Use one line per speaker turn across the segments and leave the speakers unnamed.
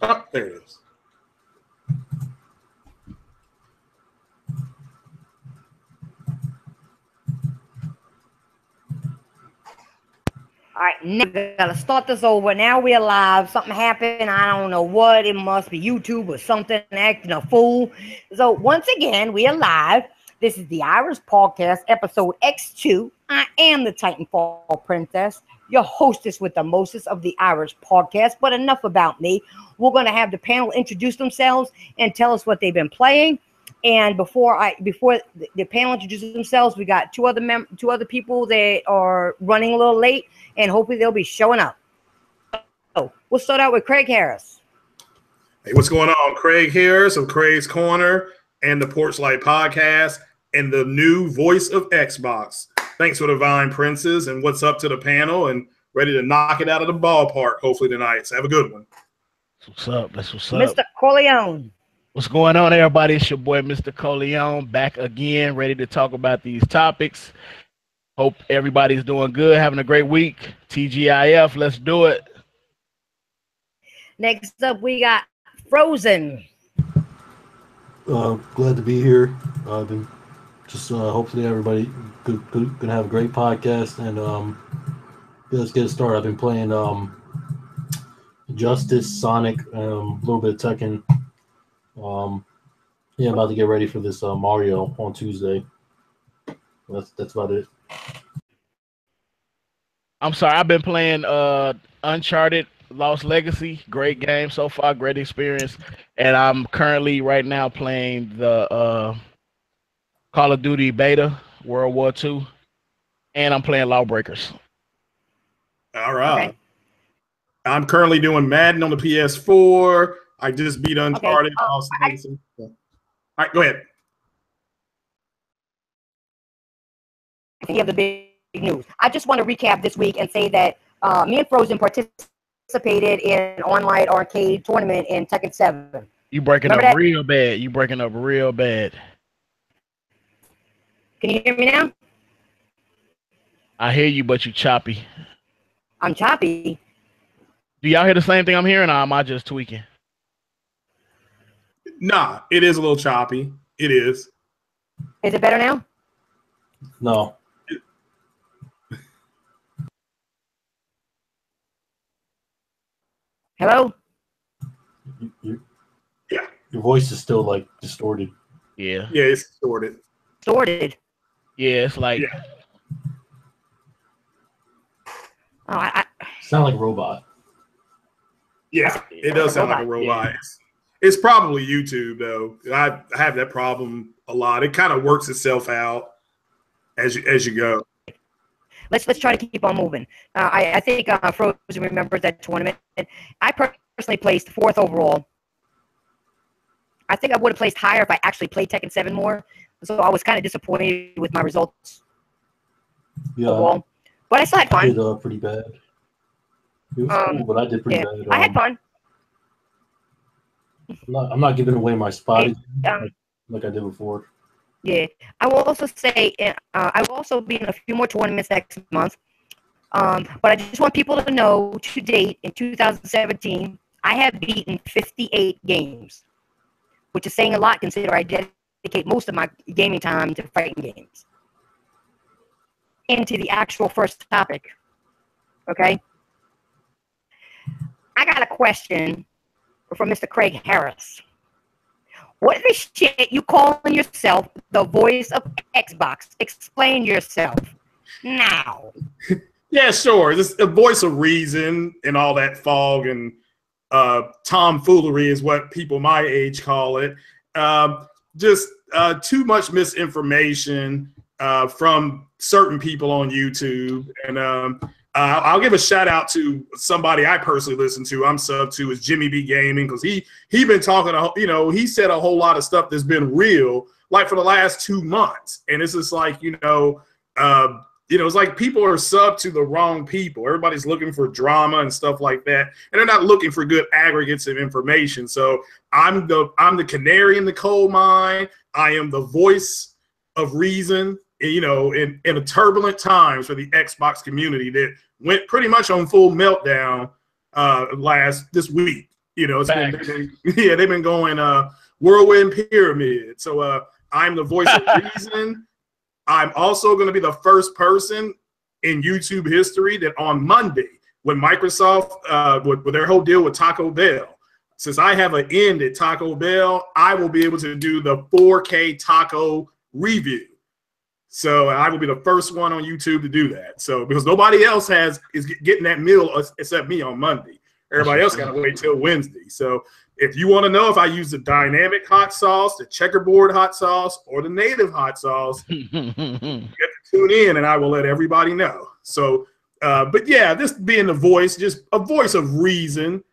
Oh, there it is.
All right, now we gotta start this over. Now we're live. Something happened. I don't know what. It must be YouTube or something acting a fool. So once again, we are live. This is the Irish Podcast, episode X2. I am the Titanfall Princess, your hostess with the mostest of the Irish Podcast. But enough about me. We're gonna have the panel introduce themselves and tell us what they've been playing. And before the panel introduces themselves, we got two other people that are running a little late, and hopefully they'll be showing up. So we'll start out with Craig Harris.
Hey, what's going on? Craig Harris of Craig's Corner and the Porch Light Podcast and the new voice of Xbox. Thanks for the Divine Princess, and what's up to the panel, and ready to knock it out of the ballpark hopefully tonight. So have a good one.
That's what's up. That's what's up.
Mr. Corleone.
What's going on, everybody? It's your boy, Mr. Corleone, back again, ready to talk about these topics. Hope everybody's doing good, having a great week. TGIF, let's do it.
Next up, we got Frozen.
Glad to be here. I've been just hopefully everybody gonna have a great podcast, and let's get started. I've been playing Justice, Sonic, a little bit of Tekken. Yeah, I'm about to get ready for this Mario on Tuesday. That's about it.
I'm sorry, I've been playing Uncharted Lost Legacy. Great game so far, great experience. And I'm currently right now playing the Call of Duty beta, World War II. And I'm playing Lawbreakers.
All right.
Okay.
I'm currently doing Madden on the PS4. I just beat Uncharted.
Okay.
All right, go ahead.
You have the big news. I just want to recap this week and say that me and Frozen participated in an online arcade tournament in Tekken 7.
You breaking
Remember
up
that?
real bad. You breaking up real bad.
Can you hear me now?
I hear you, but you choppy.
I'm choppy.
Do y'all hear the same thing I'm hearing, or am I just tweaking?
Nah, it is a little choppy. It is.
Is it better now?
No.
Hello?
Your voice is still like distorted.
Yeah.
Yeah, it's distorted.
Distorted.
Yeah, it's like
Yeah.
Oh, I
Sound like a robot.
Yeah, it does sound like a robot.
Yeah.
It's probably YouTube though. I have that problem a lot. It kind of works itself out as you go.
let's try to keep on moving. I think Frozen remembers that tournament. I personally placed 4th overall. I think I would have placed higher if I actually played Tekken 7 more. So I was kind of disappointed with my results.
Yeah,
overall. But I still had
I
fun.
did pretty bad. It was cool, but I did pretty bad.
I had fun.
I'm not giving away my spot
And,
like I did before.
yeah, I will also say I will also be in a few more tournaments next month. But I just want people to know, to date in 2017, I have beaten 58 games, which is saying a lot considering I dedicate most of my gaming time to fighting games. Into the actual first topic, okay? I got a question from Mr. Craig Harris. What is this shit you calling yourself the voice of Xbox? Explain yourself now.
Yeah, sure. It's a voice of reason and all that fog and tomfoolery is what people my age call it. Just too much misinformation from certain people on YouTube. And I'll give a shout out to somebody I personally listen to. I'm sub to is Jimmy B Gaming, because he been talking, he said a whole lot of stuff that's been real like for the last 2 months. And it's just like, it's like people are sub to the wrong people. Everybody's looking for drama and stuff like that, and they're not looking for good aggregates of information. So I'm the canary in the coal mine. I am the voice of reason, in a turbulent times for the Xbox community that went pretty much on full meltdown this week. You know,
Facts.
they've been going whirlwind pyramid. So I'm the voice of reason. I'm also going to be the first person in YouTube history that on Monday, when Microsoft, with their whole deal with Taco Bell, since I have an end at Taco Bell, I will be able to do the 4K taco review. So I will be the first one on YouTube to do that. So because nobody else is getting that meal except me on Monday. Everybody else got to wait till Wednesday. So if you want to know if I use the dynamic hot sauce, the checkerboard hot sauce, or the native hot sauce, you get to tune in and I will let everybody know. So, but yeah, this being the voice, just a voice of reason.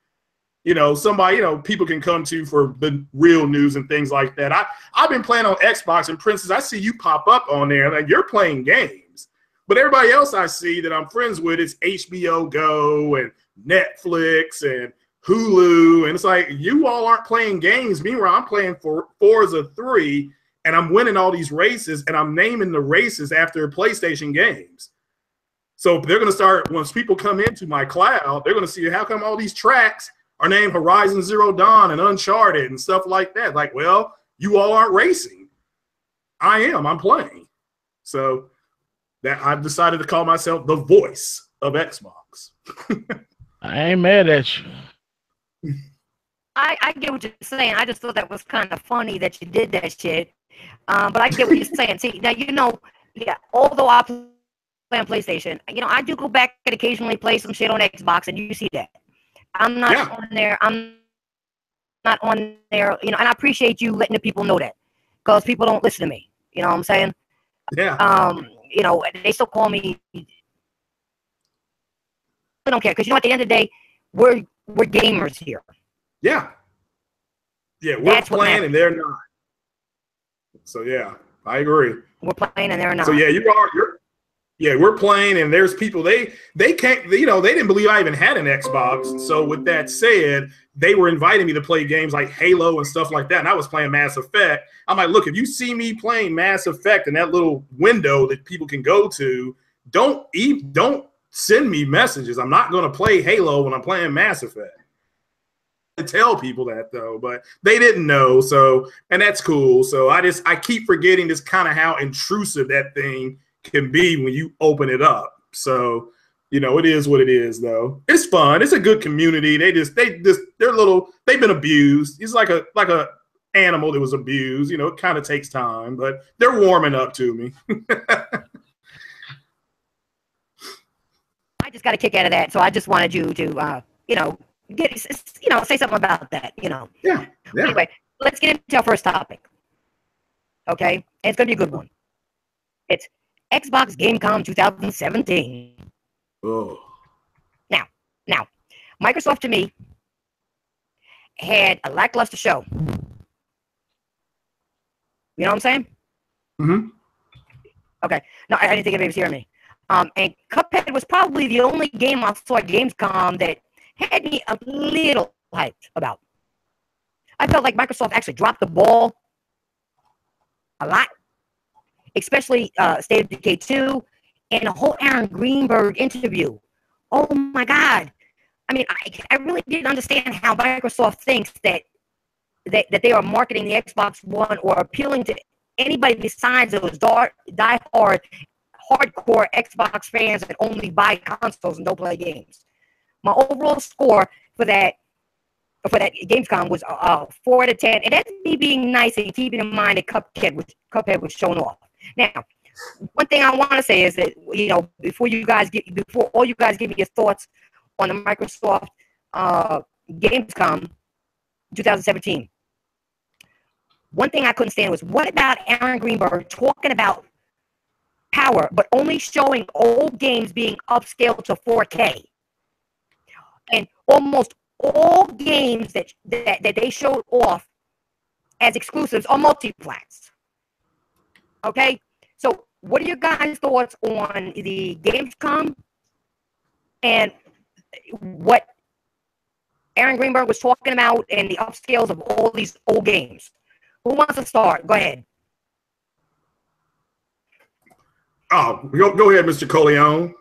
You know, somebody, you know, people can come to for the real news and things like that. I've been playing on Xbox, and Princess, I see you pop up on there, like you're playing games. But everybody else I see that I'm friends with is HBO Go and Netflix and Hulu, and it's like you all aren't playing games. Meanwhile, I'm playing for Forza 3, and I'm winning all these races, and I'm naming the races after PlayStation games. So they're going to start, once people come into my cloud, they're going to see how come all these tracks are named Horizon Zero Dawn and Uncharted and stuff like that. Like, well, you all aren't racing. I am. I'm playing. So that I've decided to call myself the voice of Xbox.
I ain't mad at you.
I get what you're saying. I just thought that was kind of funny that you did that shit. But I get what you're saying. See, now, you know, yeah, although I play on PlayStation, you know, I do go back and occasionally play some shit on Xbox, and you see that. I'm not on there. I'm not on there, you know, and I appreciate you letting the people know that, because people don't listen to me. You know what I'm saying?
Yeah.
You know, they still call me. I don't care, because you know, at the end of the day, we're gamers here.
Yeah. Yeah, we're playing and they're not. So yeah, I agree.
We're playing and they're not.
So yeah, we're playing and there's people they can't, you know, they didn't believe I even had an Xbox. So with that said, they were inviting me to play games like Halo and stuff like that, and I was playing Mass Effect. I'm like, look, if you see me playing Mass Effect in that little window that people can go to, don't send me messages. I'm not going to play Halo when I'm playing Mass Effect. To tell people that though, but they didn't know. So, and that's cool. So I keep forgetting just kind of how intrusive that thing can be when you open it up. So, you know, it is what it is though. It's fun. It's a good community. They've been abused. It's like a animal that was abused. You know, it kind of takes time, but they're warming up to me.
I just got a kick out of that. So I just wanted you to, you know, say something about that, you know.
Yeah.
Anyway, let's get into our first topic. Okay? And it's going to be a good one. It's Xbox GameScom 2017.
Oh.
Now, Microsoft to me had a lackluster show. You know what I'm saying?
Mm-hmm.
Okay. No, I didn't think anybody was hearing me. And Cuphead was probably the only game I saw at Gamescom that had me a little hyped about. I felt like Microsoft actually dropped the ball a lot, especially State of Decay 2 and the whole Aaron Greenberg interview. Oh my God. I mean, I really didn't understand how Microsoft thinks that they are marketing the Xbox One or appealing to anybody besides those die-hard, hardcore Xbox fans that only buy consoles and don't play games. My overall score for that Gamescom was 4 out of 10, and that's me being nice and keeping in mind that Cuphead was shown off. Now, one thing I want to say is that, you know, before all you guys give me your thoughts on the Microsoft Gamescom 2017, one thing I couldn't stand was, what about Aaron Greenberg talking about power, but only showing old games being upscaled to 4K? And almost all games that they showed off as exclusives are multiplex. Okay? So what are your guys' thoughts on the Gamescom and what Aaron Greenberg was talking about and the upscales of all these old games? Who wants to start? Go ahead.
Oh, go ahead, Mr. Coleon.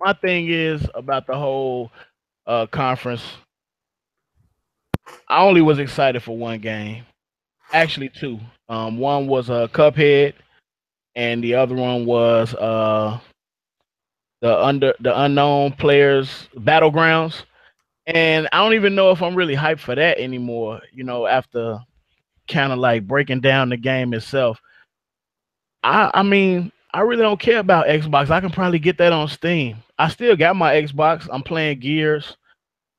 My thing is about the whole conference, I only was excited for one game. Actually, two. One was Cuphead, and the other one was the unknown players battlegrounds. And I don't even know if I'm really hyped for that anymore. You know, after kind of like breaking down the game itself. I mean, I really don't care about Xbox. I can probably get that on Steam. I still got my Xbox. I'm playing Gears.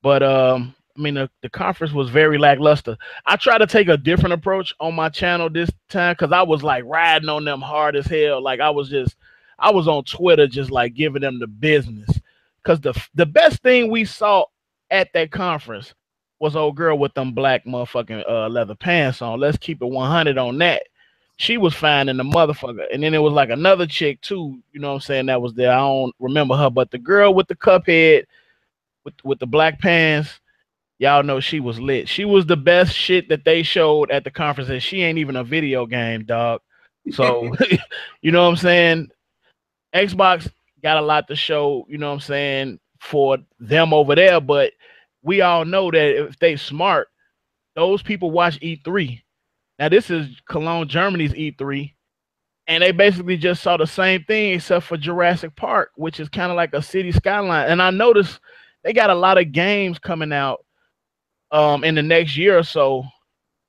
But I mean, the conference was very lackluster. I tried to take a different approach on my channel this time because I was like riding on them hard as hell. Like I was on Twitter just like giving them the business. Because the best thing we saw at that conference was old girl with them black motherfucking leather pants on. Let's keep it 100 on that. She was fine in the motherfucker. And then it was like another chick too, you know what I'm saying, that was there. I don't remember her, but the girl with the Cuphead with the black pants, y'all know she was lit. She was the best shit that they showed at the conference, and she ain't even a video game, dog. So, you know what I'm saying? Xbox got a lot to show, you know what I'm saying, for them over there, but we all know that if they smart, those people watch E3. Now, this is Cologne, Germany's E3, and they basically just saw the same thing except for Jurassic Park, which is kind of like a city skyline. And I noticed they got a lot of games coming out in the next year or so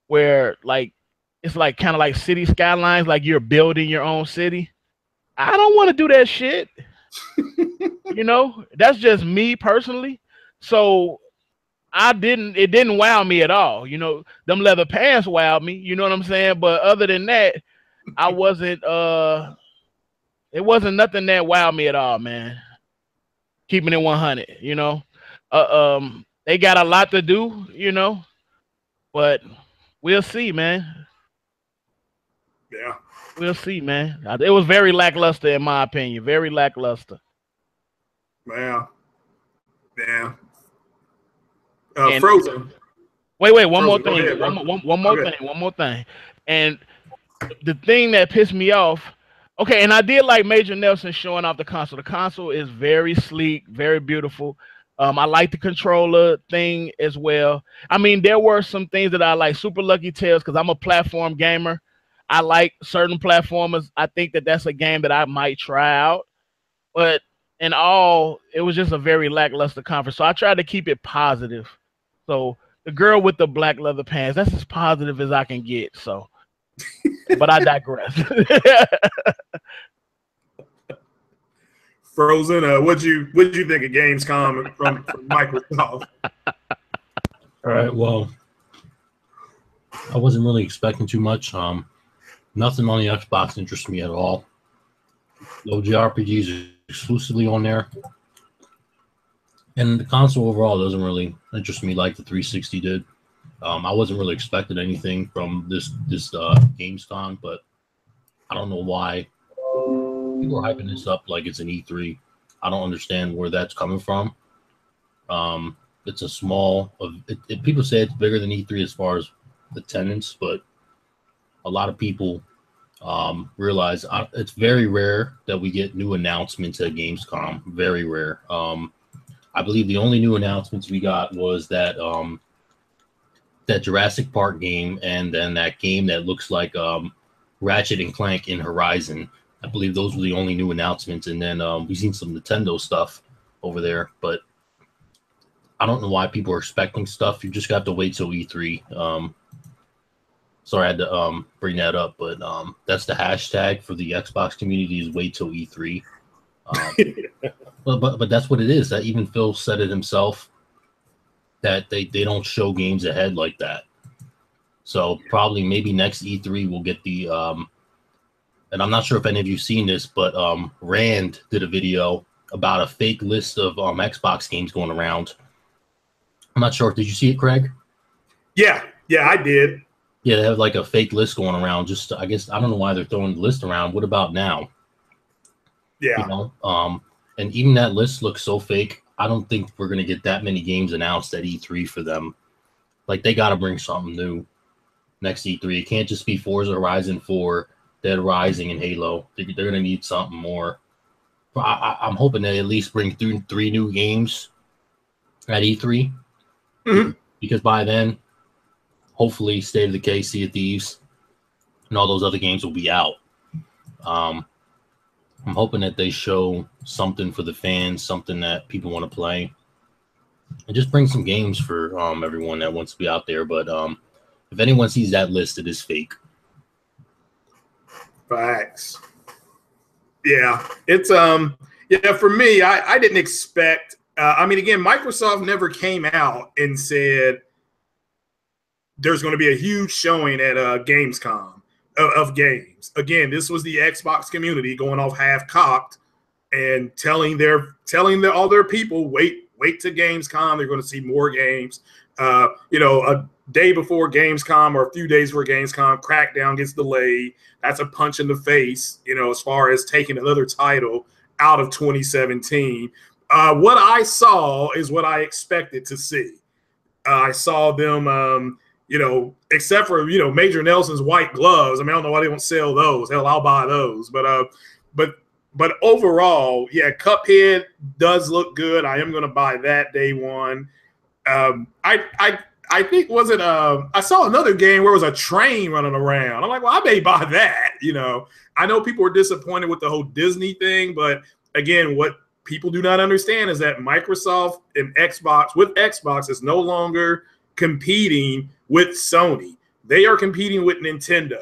where like it's like kind of like city skylines, like you're building your own city. I don't want to do that shit. You know, that's just me personally. So it didn't wow me at all. You know, them leather pants wowed me, you know what I'm saying? But other than that, it wasn't nothing that wowed me at all, man. Keeping it 100, you know. They got a lot to do, you know, but we'll see, man.
Yeah.
We'll see, man. It was very lackluster in my opinion. Very lackluster.
Yeah. Yeah.
And
Frozen.
Wait, one
Frozen,
more
go
thing.
ahead, bro.
One more thing. And the thing that pissed me off, okay, and I did like Major Nelson showing off the console. The console is very sleek, very beautiful. I like the controller thing as well. I mean, there were some things that I like. Super Lucky Tales, because I'm a platform gamer. I like certain platformers. I think that that's a game that I might try out. But in all, it was just a very lackluster conference. So I tried to keep it positive. So the girl with the black leather pants, that's as positive as I can get. So, but I digress.
Frozen, what'd you think of Gamescom from Microsoft?
All right, well, I wasn't really expecting too much. Nothing on the Xbox interests me at all. No JRPGs are exclusively on there. And the console overall doesn't really interest me like the 360 did. I wasn't really expecting anything from this Gamescom, but I don't know why people are hyping this up like it's an E3. I don't understand where that's coming from. It's a small. People say it's bigger than E3 as far as attendance, but a lot of people realize it's very rare that we get new announcements at Gamescom. Very rare. I believe the only new announcements we got was that that Jurassic Park game, and then that game that looks like Ratchet and Clank in Horizon. I believe those were the only new announcements, and then we've seen some Nintendo stuff over there, but I don't know why people are expecting stuff. You just got to wait till E3. Sorry, I had to bring that up, but that's the hashtag for the Xbox community is wait till E3. But that's what it is. That even Phil said it himself that they don't show games ahead like that. So probably maybe next E3 we'll get the and I'm not sure if any of you've seen this, but Rand did a video about a fake list of Xbox games going around. I'm not sure. Did you see it, Craig?
Yeah, I did.
Yeah, they have like a fake list going around. Just I guess I don't know why they're throwing the list around. What about now?
Yeah.
You know, and even that list looks so fake. I don't think we're gonna get that many games announced at E3 for them. Like they got to bring something new next E3. It can't just be Forza Horizon 4, Dead Rising, and Halo. They're gonna need something more. I'm hoping they at least bring through 3 new games at E3, because by then, hopefully, State of Decay, Sea of Thieves, and all those other games will be out. I'm hoping that they show something for the fans, something that people want to play, and just bring some games for everyone that wants to be out there. But if anyone sees that list, it is fake.
Facts. Yeah, it's yeah, for me, I didn't expect. I mean, again, Microsoft never came out and said there's going to be a huge showing at Gamescom of games. Again, this was the Xbox community going off half-cocked and telling all their people, wait to Gamescom. They're going to see more games. You know, a day before Gamescom or a few days before Gamescom, Crackdown gets delayed. That's a punch in the face, you know, as far as taking another title out of 2017. What I saw is what I expected to see. I saw them, you know, except for, you know, Major Nelson's white gloves. I mean, I don't know why they don't sell those. Hell, I'll buy those. But overall, yeah, Cuphead does look good. I am going to buy that day one. I think, was it, I saw another game where it was a train running around. I'm like, well, I may buy that. You know, I know people were disappointed with the whole Disney thing, but again, what people do not understand is that Microsoft and Xbox is no longer competing with Sony. They are competing with Nintendo.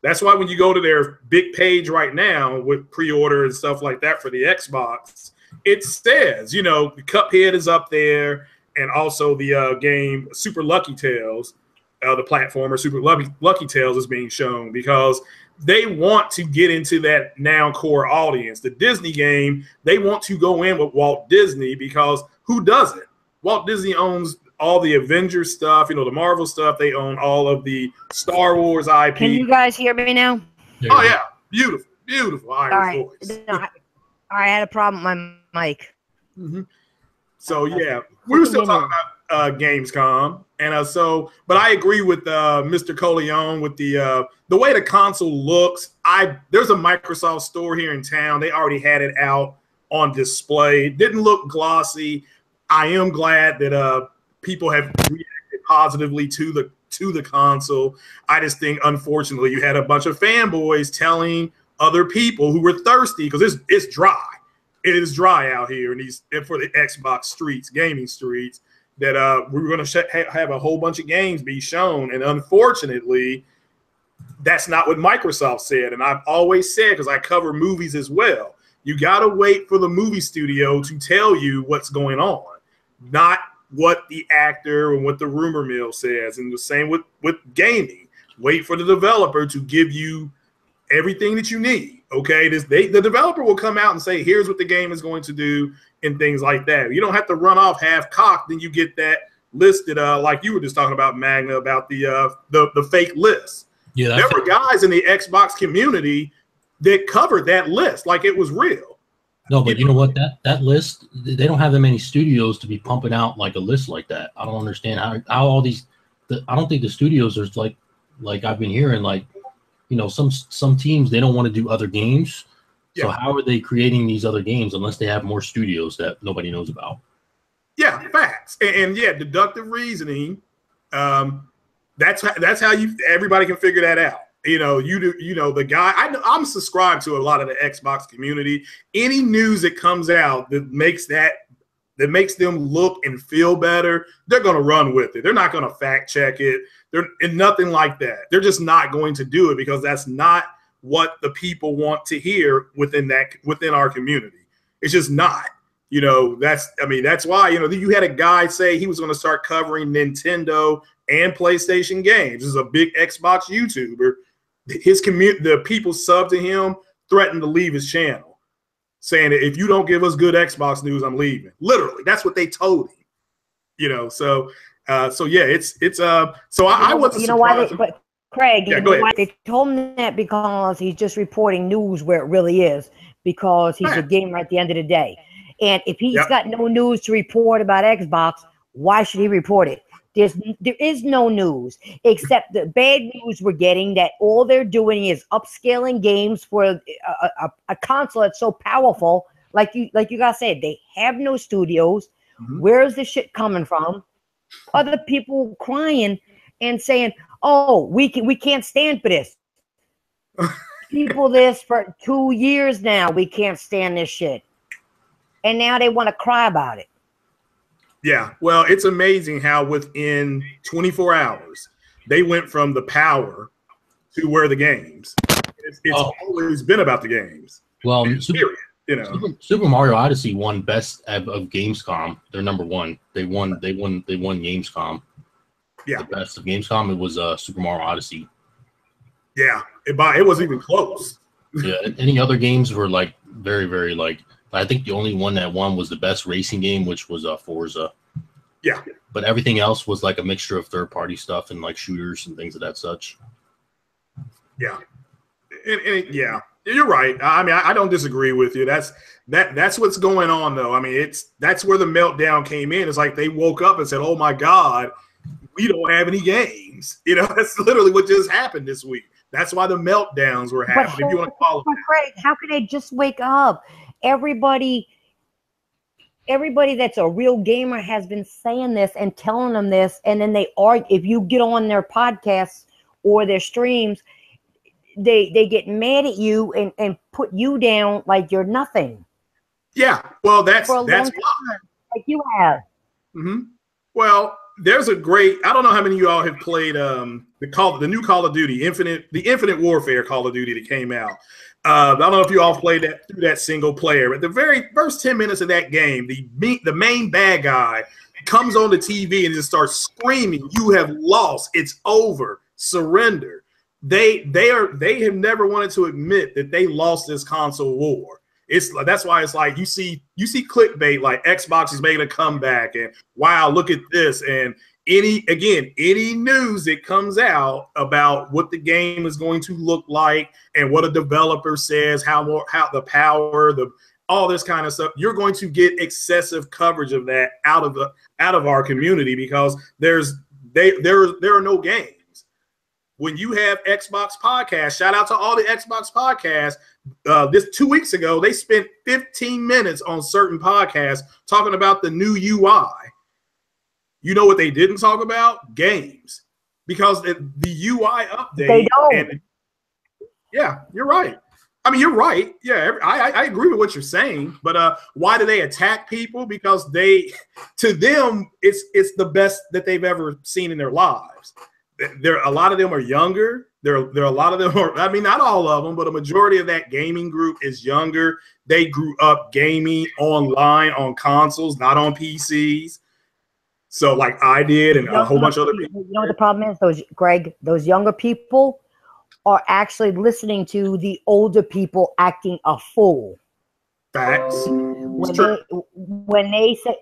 That's why when you go to their big page right now with pre-order and stuff like that for the Xbox, it says, you know, Cuphead is up there, and also the game Super Lucky Tales, the platformer Super Lucky Tales is being shown, because they want to get into that now core audience. The Disney game, they want to go in with Walt Disney, because who doesn't? Walt Disney owns all the Avengers stuff, you know, the Marvel stuff. They own all of the Star Wars IP.
Can you guys hear me now?
Oh, yeah. Beautiful. Beautiful Irish voice.
No, I had a problem with my mic.
So, yeah, we were still talking about Gamescom. And but I agree with Mr. Coleon with the way the console looks. There's a Microsoft store here in town. They already had it out on display. It didn't look glossy. I am glad that people have reacted positively to the console. I just think, unfortunately, you had a bunch of fanboys telling other people who were thirsty, because it's dry. It is dry out here for the Xbox streets, gaming streets, that we were going to have a whole bunch of games be shown. And unfortunately, that's not what Microsoft said. And I've always said, because I cover movies as well, you got to wait for the movie studio to tell you what's going on, not what the actor and what the rumor mill says. And the same with gaming. Wait for the developer to give you everything that you need. Okay, the developer will come out and say, here's what the game is going to do, and things like that. You don't have to run off half-cocked. Then you get that listed, like you were just talking about, Magna, about the fake list. Yeah, there were guys in the Xbox community that covered that list like it was real.
No, but you know what? That list, they don't have that many studios to be pumping out like a list like that. I don't understand how all these. I don't think the studios are like I've been hearing, like, you know, some teams, they don't want to do other games. Yeah. So how are they creating these other games unless they have more studios that nobody knows about?
Yeah, facts. And yeah, deductive reasoning. That's how everybody can figure that out. You know, the guy, I'm subscribed to a lot of the Xbox community. Any news that comes out that makes them look and feel better, they're going to run with it. They're not going to fact check it. And nothing like that. They're just not going to do it, because that's not what the people want to hear within our community. It's just not. You know, that's why, you know, you had a guy say he was going to start covering Nintendo and PlayStation games. This is a big Xbox YouTuber. The people sub to him threatened to leave his channel, saying that if you don't give us good Xbox news, I'm leaving. Literally, that's what they told him. You know, so yeah, so I wasn't.
You know why? But Craig, yeah, go ahead. They told him that because he's just reporting news where it really is, because he's a gamer at the end of the day. And if he's got no news to report about Xbox, why should he report it? There is no news except the bad news we're getting, that all they're doing is upscaling games for a console that's so powerful. Like you guys said, they have no studios. Where's this shit coming from? Other people crying and saying, "Oh, we can't stand for this." People this for 2 years now. We can't stand this shit, and now they want to cry about it.
Yeah, well, it's amazing how within 24 hours they went from the power to where the games. It's always been about the games.
Well,
period. You know,
Super Mario Odyssey won best of Gamescom. They're number one. They won Gamescom.
Yeah,
the best of Gamescom. It was Super Mario Odyssey.
Yeah, it wasn't even close.
Yeah, any other games were like very, very like. I think the only one that won was the best racing game, which was Forza.
Yeah,
but everything else was like a mixture of third-party stuff and like shooters and things of that such.
Yeah, and yeah, you're right. I mean, I don't disagree with you. That's what's going on, though. I mean, that's where the meltdown came in. It's like they woke up and said, "Oh my God, we don't have any games." You know, that's literally what just happened this week. That's why the meltdowns were happening. If you want to call it,
Craig, how can they just wake up? Everybody that's a real gamer has been saying this and telling them this, and then they argue. If you get on their podcasts or their streams, they get mad at you and put you down like you're nothing.
Yeah, well, that's why.
Like you have.
Mm-hmm. Well, there's a great. I don't know how many of you all have played the new Call of Duty, the Infinite Warfare Call of Duty that came out. I don't know if you all played that through that single player, but the very first 10 minutes of that game, the main bad guy comes on the TV and just starts screaming, "You have lost. It's over. Surrender." They have never wanted to admit that they lost this console war. That's why it's like you see clickbait like Xbox is making a comeback and wow, look at this, and any news that comes out about what the game is going to look like and what a developer says, how the power, all this kind of stuff, you're going to get excessive coverage of that out of our community because there are no games. When you have Xbox podcasts, shout out to all the Xbox podcasts. This 2 weeks ago, they spent 15 minutes on certain podcasts talking about the new UI. You know what they didn't talk about? Games. Because the UI update.
They don't.
Yeah, you're right. I mean, you're right. Yeah, I agree with what you're saying. But why do they attack people? Because to them, it's the best that they've ever seen in their lives. A lot of them are younger. There are a lot of them I mean, not all of them, but a majority of that gaming group is younger. They grew up gaming online on consoles, not on PCs. So like I did and a whole bunch of other people.
You know what the problem is? Those younger people are actually listening to the older people acting a fool.
Facts.
When they say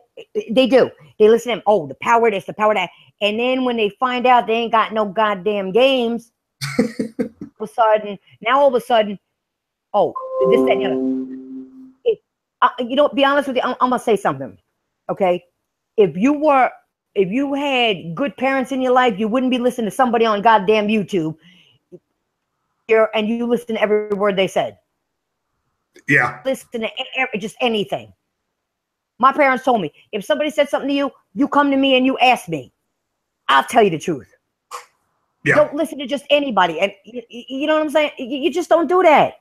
they do, they listen to them. Oh, the power this, the power that, and then when they find out they ain't got no goddamn games, all of a sudden, oh, this, that, and the other. You know, be honest with you, I'm gonna say something. Okay, if you had good parents in your life, you wouldn't be listening to somebody on goddamn YouTube. And you listen to every word they said.
Yeah.
Listen to just anything. My parents told me, if somebody said something to you, you come to me and you ask me. I'll tell you the truth.
Yeah.
Don't listen to just anybody. And you know what I'm saying? You just don't do that.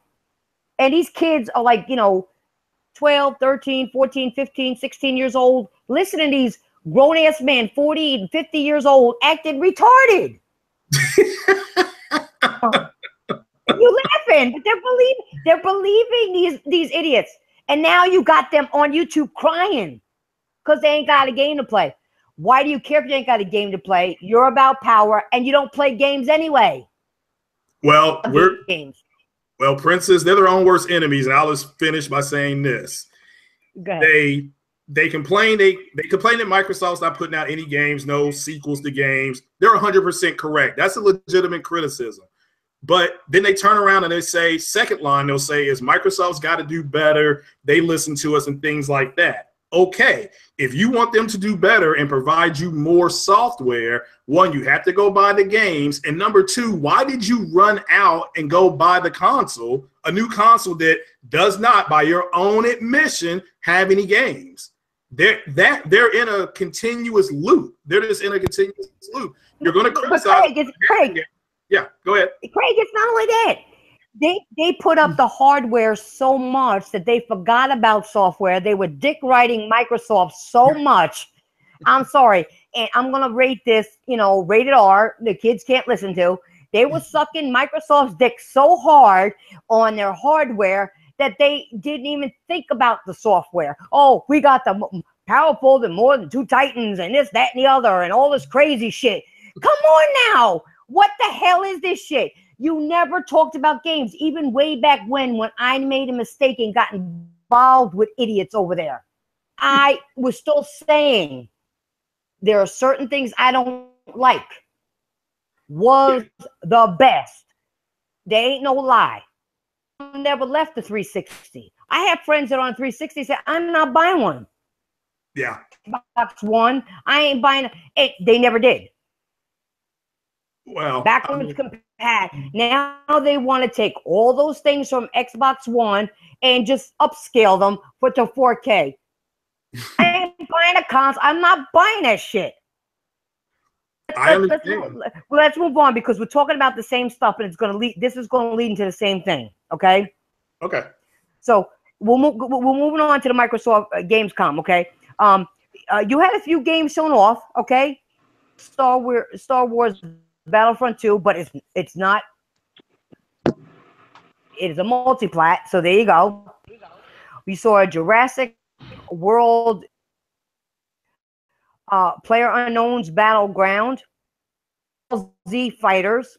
And these kids are like, 12, 13, 14, 15, 16 years old, listening to these grown-ass men, 40 and 50 years old, acting retarded. You're laughing, but they're believing these idiots. And now you got them on YouTube crying because they ain't got a game to play. Why do you care if you ain't got a game to play? You're about power, and you don't play games anyway.
Well,
games.
Well, Princess, they're their own worst enemies, and I'll just finish by saying this.
Go ahead.
They complain that Microsoft's not putting out any games, no sequels to games. They're 100% correct. That's a legitimate criticism. But then they turn around and they say, second line, they'll say is Microsoft's got to do better. They listen to us and things like that. Okay, if you want them to do better and provide you more software, one, you have to go buy the games. And number two, why did you run out and go buy the console, a new console that does not, by your own admission, have any games? they're in a continuous loop. They're just in a continuous loop. You're going to criticize.
Craig,
yeah, go ahead.
Craig, it's not only that. They put up the hardware so much that they forgot about software. They were dick riding Microsoft so much. I'm sorry. And I'm going to rate this, rated R. The kids can't listen to. They were sucking Microsoft's dick so hard on their hardware that they didn't even think about the software. Oh, we got the powerful than more than 2 Titans and this, that, and the other and all this crazy shit. Come on now. What the hell is this shit? You never talked about games, even way back when I made a mistake and got involved with idiots over there. I was still saying there are certain things I don't like. Was the best. They ain't no lie. I never left the 360. I have friends that are on 360 say, I'm not buying one.
Yeah.
Xbox One, I ain't buying it. They never did.
Well,
backwards compat. Now they want to take all those things from Xbox One and just upscale them to 4K. I ain't buying a console. I'm not buying that shit. Let's move on because we're talking about the same stuff and it's going to lead. This is going to lead into the same thing. Okay.
Okay.
So we're moving on to the Microsoft Gamescom. Okay. You had a few games shown off. Okay. Star Wars Battlefront 2, but it's not. It is a multiplat. So there you go. We saw a Jurassic World. Player Unknown's Battleground, Z Fighters,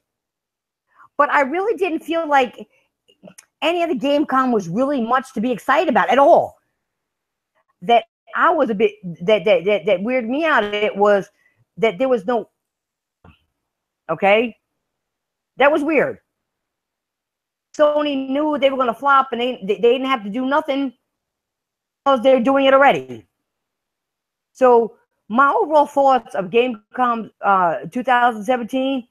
but I really didn't feel like any of the Gamescom was really much to be excited about at all. That I was a bit that weirded me out. It was that there was no. Okay, that was weird. Sony knew they were going to flop, and they didn't have to do nothing because they're doing it already. So. My overall thoughts of Gamescom 2017.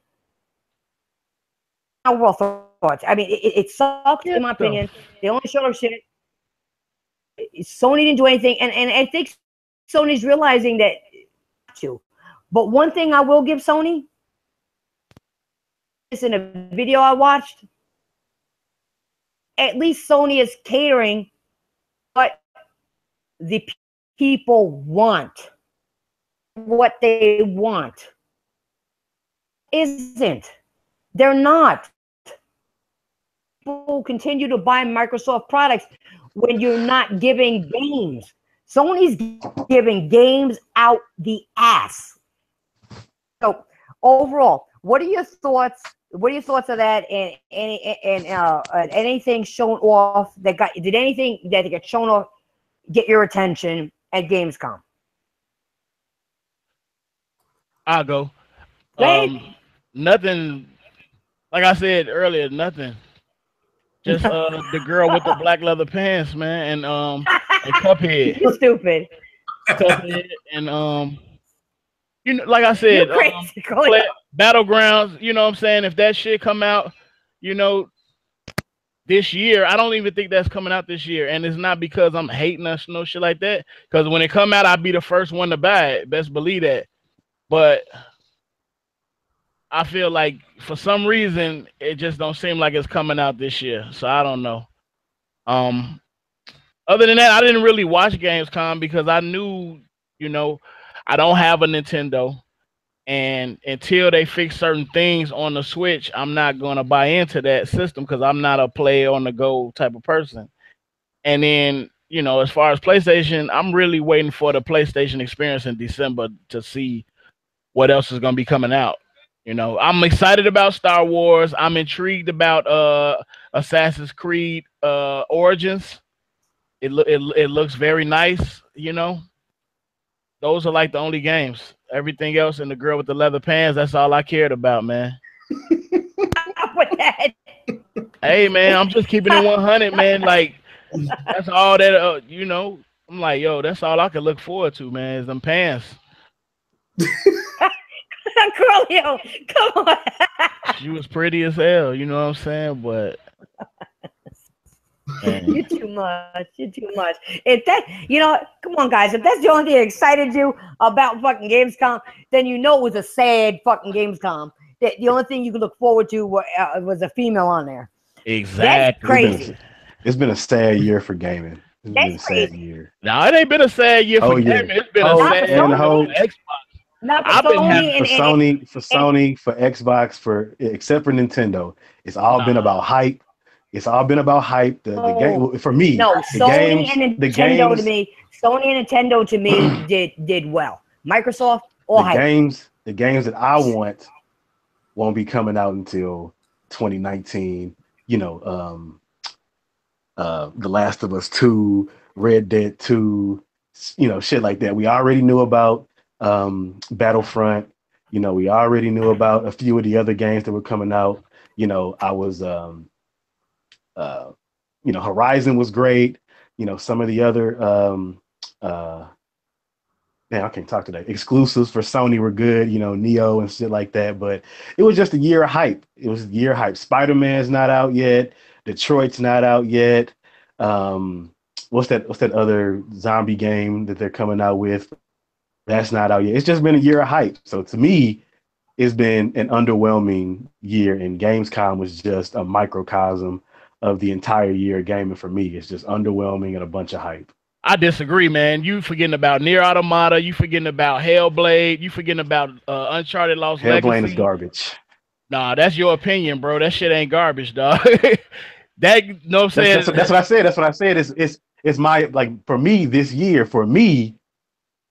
Overall thoughts. I mean, it sucked in my opinion. They only showed us shit. Sony didn't do anything, and I think Sony's realizing that too. But one thing I will give Sony is in a video I watched. At least Sony is catering what the people want. What they want isn't. They're not. People continue to buy Microsoft products when you're not giving games. Sony's giving games out the ass. So overall, what are your thoughts? What are your thoughts of that? And anything shown off that did anything that got shown off get your attention at Gamescom?
I'll go. Nothing. Like I said earlier, nothing. Just the girl with the black leather pants, man, and Cuphead.
You stupid.
Cuphead and like I said, Battlegrounds. You know what I'm saying? If that shit come out, this year, I don't even think that's coming out this year, and it's not because I'm hating us, no shit like that. Because when it come out, I'll be the first one to buy it. Best believe that. But I feel like for some reason it just don't seem like it's coming out this year. So I don't know. Other than that, I didn't really watch Gamescom because I knew, I don't have a Nintendo, and until they fix certain things on the Switch, I'm not gonna buy into that system because I'm not a play on the go type of person. And then, as far as PlayStation, I'm really waiting for the PlayStation experience in December to see what else is going to be coming out. I'm excited about Star Wars. I'm intrigued about Assassin's Creed Origins. It looks very nice. Those are like the only games. Everything else and the girl with the leather pants, that's all I cared about, man. Hey, man, I'm just keeping it 100, man. Like, that's all that, I'm like, yo, that's all I can look forward to, man, is them pants.
Curlio, come on.
She was pretty as hell, you know what I'm saying? But
You're too much. You're too much. If that, come on, guys. If that's the only thing that excited you about fucking Gamescom, then you know it was a sad fucking Gamescom. The only thing you could look forward to was a female on there.
Exactly.
That's crazy.
It's been a sad year for gaming. It's been a
That's
sad year.
No, it ain't been a sad year for gaming. It's been a sad year for Xbox.
Not for
I've been
Sony
for Sony, for Xbox, except for Nintendo. It's all been about hype. It's all been about hype. The game for me.
No, Sony and Nintendo to me did well. Microsoft or hype.
The games that I want won't be coming out until 2019. The Last of Us 2, Red Dead 2, shit like that. We already knew about Battlefront. We already knew about a few of the other games that were coming out. I was Horizon was great. Some of the other man, I can't talk today. Exclusives for Sony were good, Neo and shit like that. But it was just a year of hype. It was a year of hype. Spider-Man's not out yet. Detroit's not out yet. What's that other zombie game that they're coming out with? That's not out yet. It's just been a year of hype. So to me, it's been an underwhelming year, and Gamescom was just a microcosm of the entire year of gaming for me. It's just underwhelming and a bunch of hype.
I disagree, man. You forgetting about Nier Automata. You forgetting about Hellblade. You forgetting about Uncharted Lost Legacy.
Hellblade is garbage.
Nah, that's your opinion, bro. That shit ain't garbage, dog. That, you know what I'm saying?
That's what I said. That's what I said. It's my, for me, this year, for me,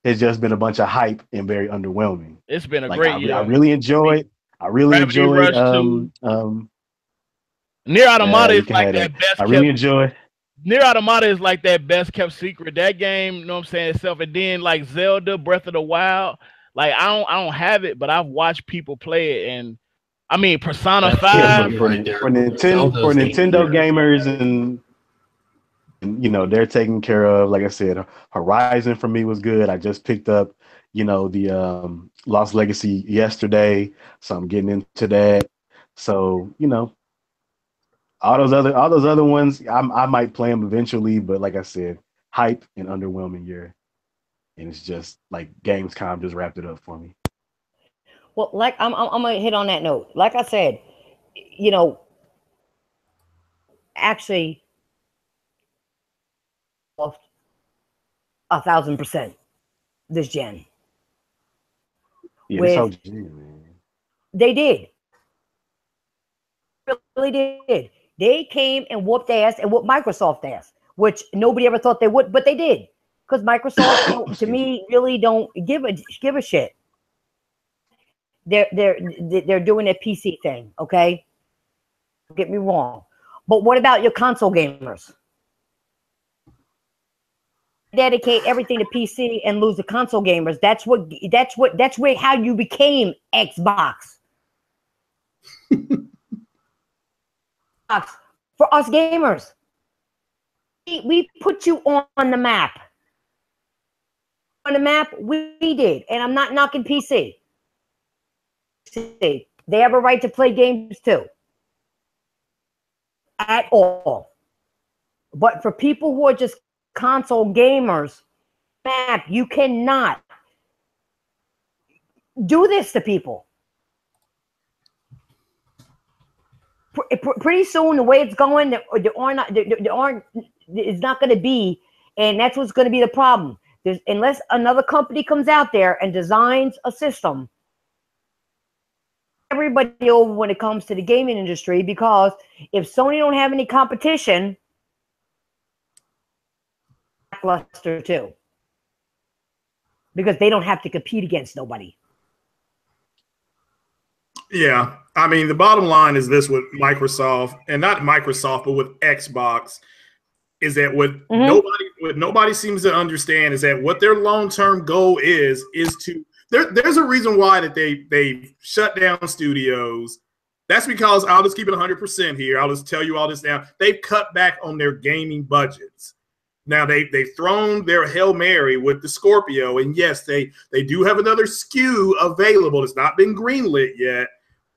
it's just been a bunch of hype and very underwhelming.
It's been a great year.
I really enjoyed.
Nier Automata is like that best.
I really enjoyed.
Nier Automata is like that best kept secret. That game, you know what I'm saying, itself. And then like Zelda, Breath of the Wild, like I don't have it, but I've watched people play it, and I mean Persona 5
for Nintendo gamers, and they're taken care of. Like I said, Horizon for me was good. I just picked up, the Lost Legacy yesterday, so I'm getting into that. So all those other ones, I might play them eventually, but like I said, hype and underwhelming year, and it's just like Gamescom just wrapped it up for me.
Well, like I'm gonna hit on that note. Like I said, actually, 1,000% this gen.
Yeah, this whole gen, man.
They did. Really did. They came and whooped ass and whooped Microsoft ass, which nobody ever thought they would, but they did. Because Microsoft, to me, really don't give a shit. They're doing a PC thing, okay? Don't get me wrong. But what about your console gamers? Dedicate everything to PC and lose the console gamers. That's where how you became Xbox. For us gamers, we put you on the map. On the map, we did, and I'm not knocking PC. They have a right to play games too, at all. But for people who are just console gamers, map, you cannot do this to people. Pretty soon, the way it's going, there is not going to be, and that's what's going to be the problem. Unless another company comes out there and designs a system, everybody over when it comes to the gaming industry, because if Sony don't have any competition, lackluster too, because they don't have to compete against nobody.
Yeah, I mean, the bottom line is this with Microsoft, and not Microsoft, but with Xbox, is that what nobody seems to understand is that what their long-term goal is to there's a reason why that they shut down studios. That's because I'll just keep it 100% here. I'll just tell you all this now. They've cut back on their gaming budgets. Now they've thrown their Hail Mary with the Scorpio, and yes, they do have another SKU available. It's not been greenlit yet.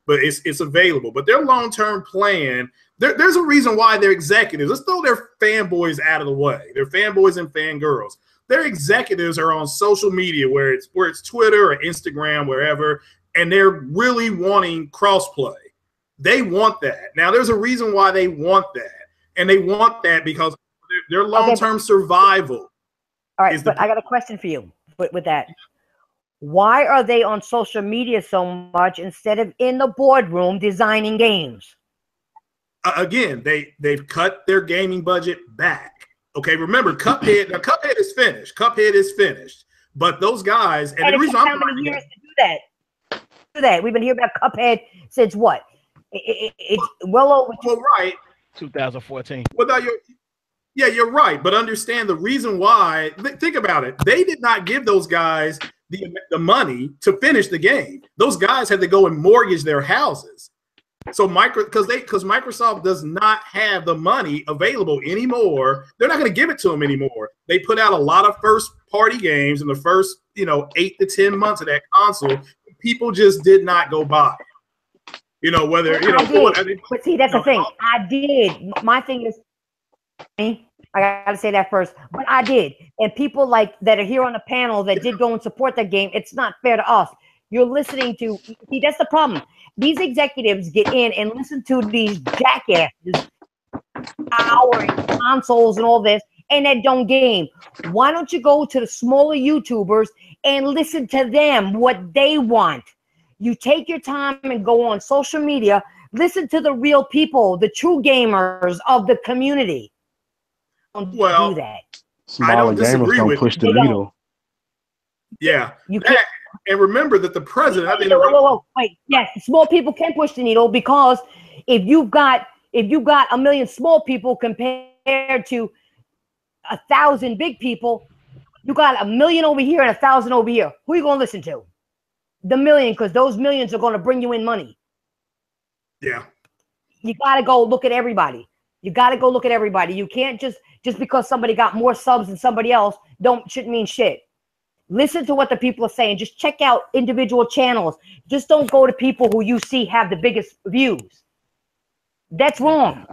but it's available. But their long-term plan, there's a reason why they're executives. Let's throw their fanboys out of the way. They're fanboys and fangirls. Their executives are on social media, where it's Twitter or Instagram, wherever, and they're really wanting crossplay. They want that. Now, there's a reason why they want that, and they want that because their long-term survival.
All right, but I got a question for you with that. Why are they on social media so much instead of in the boardroom designing games?
Again, they've cut their gaming budget back. Okay, remember Cuphead. Now, Cuphead is finished. Cuphead is finished. But those guys, and the reason I'm
how many years to do that? We've been hearing about Cuphead since what? It's well over.
Well, right.
2014.
Well, now you're right. But understand the reason why. Think about it. They did not give those guys the money to finish the game. Those guys had to go and mortgage their houses. So because Microsoft does not have the money available anymore, they're not going to give it to them anymore. They put out a lot of first-party games in the first 8 to 10 months of that console. People just did not go buy. Whether
But see, that's the thing. I did. My thing is, I gotta say that first. But I did, and people like that are here on the panel that did go and support that game. It's not fair to us. You're listening to. See, that's the problem. These executives get in and listen to these jackasses powering consoles and all this, and that don't game. Why don't you go to the smaller YouTubers and listen to them, what they want? You take your time and go on social media, listen to the real people, the true gamers of the community. Don't do that.
Smaller gamers don't push the needle.
Yeah.
You can't.
And remember that the president.
Wait. Yes, small people can push the needle, because if you've got 1 million small people compared to 1,000 big people, you got 1 million over here and 1,000 over here. Who are you going to listen to? The million, because those millions are going to bring you in money.
Yeah.
You got to go look at everybody. You can't just because somebody got more subs than somebody else shouldn't mean shit. Listen to what the people are saying. Just check out individual channels. Just don't go to people who you see have the biggest views. That's wrong.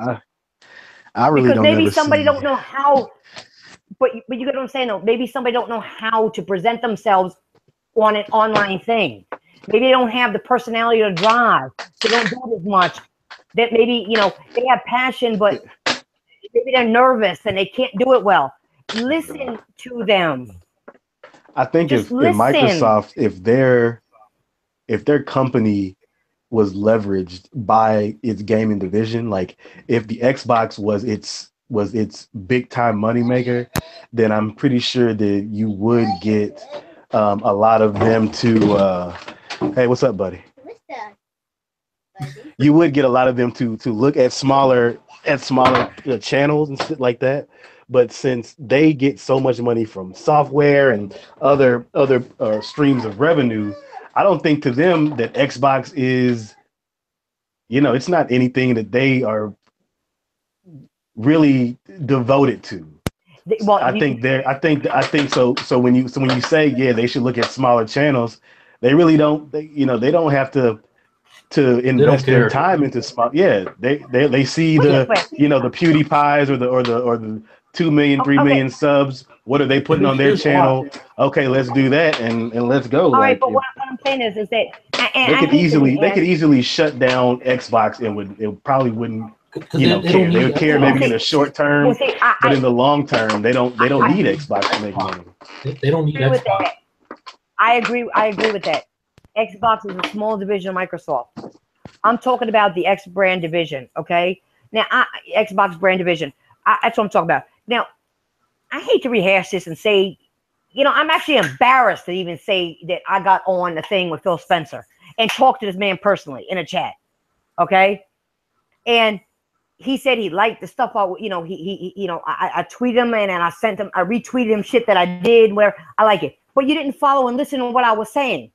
I really
because
don't.
Maybe somebody don't know how. But you get what I'm saying, though. Maybe somebody don't know how to present themselves on an online thing. Maybe they don't have the personality to drive. They don't do it as much. That maybe they have passion, but maybe they're nervous and they can't do it well. Listen to them.
I think if Microsoft, if their company was leveraged by its gaming division, like if the Xbox was its big time moneymaker, then I'm pretty sure that you would get a lot of them to hey, what's up, buddy? You would get a lot of them to look at smaller channels and shit like that. But since they get so much money from software and other streams of revenue, I don't think to them that Xbox is, it's not anything that they are really devoted to. Well, I think so. So when you say they should look at smaller channels, they really don't. They don't have to invest their time into small. Yeah, they see the the PewDiePies or the 2 million, 3 million subs. What are they putting on their channel? Okay, let's do that and let's go.
All right, but what I'm saying is that
they could easily shut down Xbox and it probably wouldn't care. They would care maybe in the short term, but in the long term, they don't need Xbox to make money.
They don't need Xbox.
I agree with that. Xbox is a small division of Microsoft. I'm talking about the X brand division. Okay, now Xbox brand division. That's what I'm talking about. Now, I hate to rehash this and say, I'm actually embarrassed to even say that I got on the thing with Phil Spencer and talked to this man personally in a chat. Okay, and he said he liked the stuff. I tweeted him and I sent him. I retweeted him shit that I did where I like it, but you didn't follow and listen to what I was saying.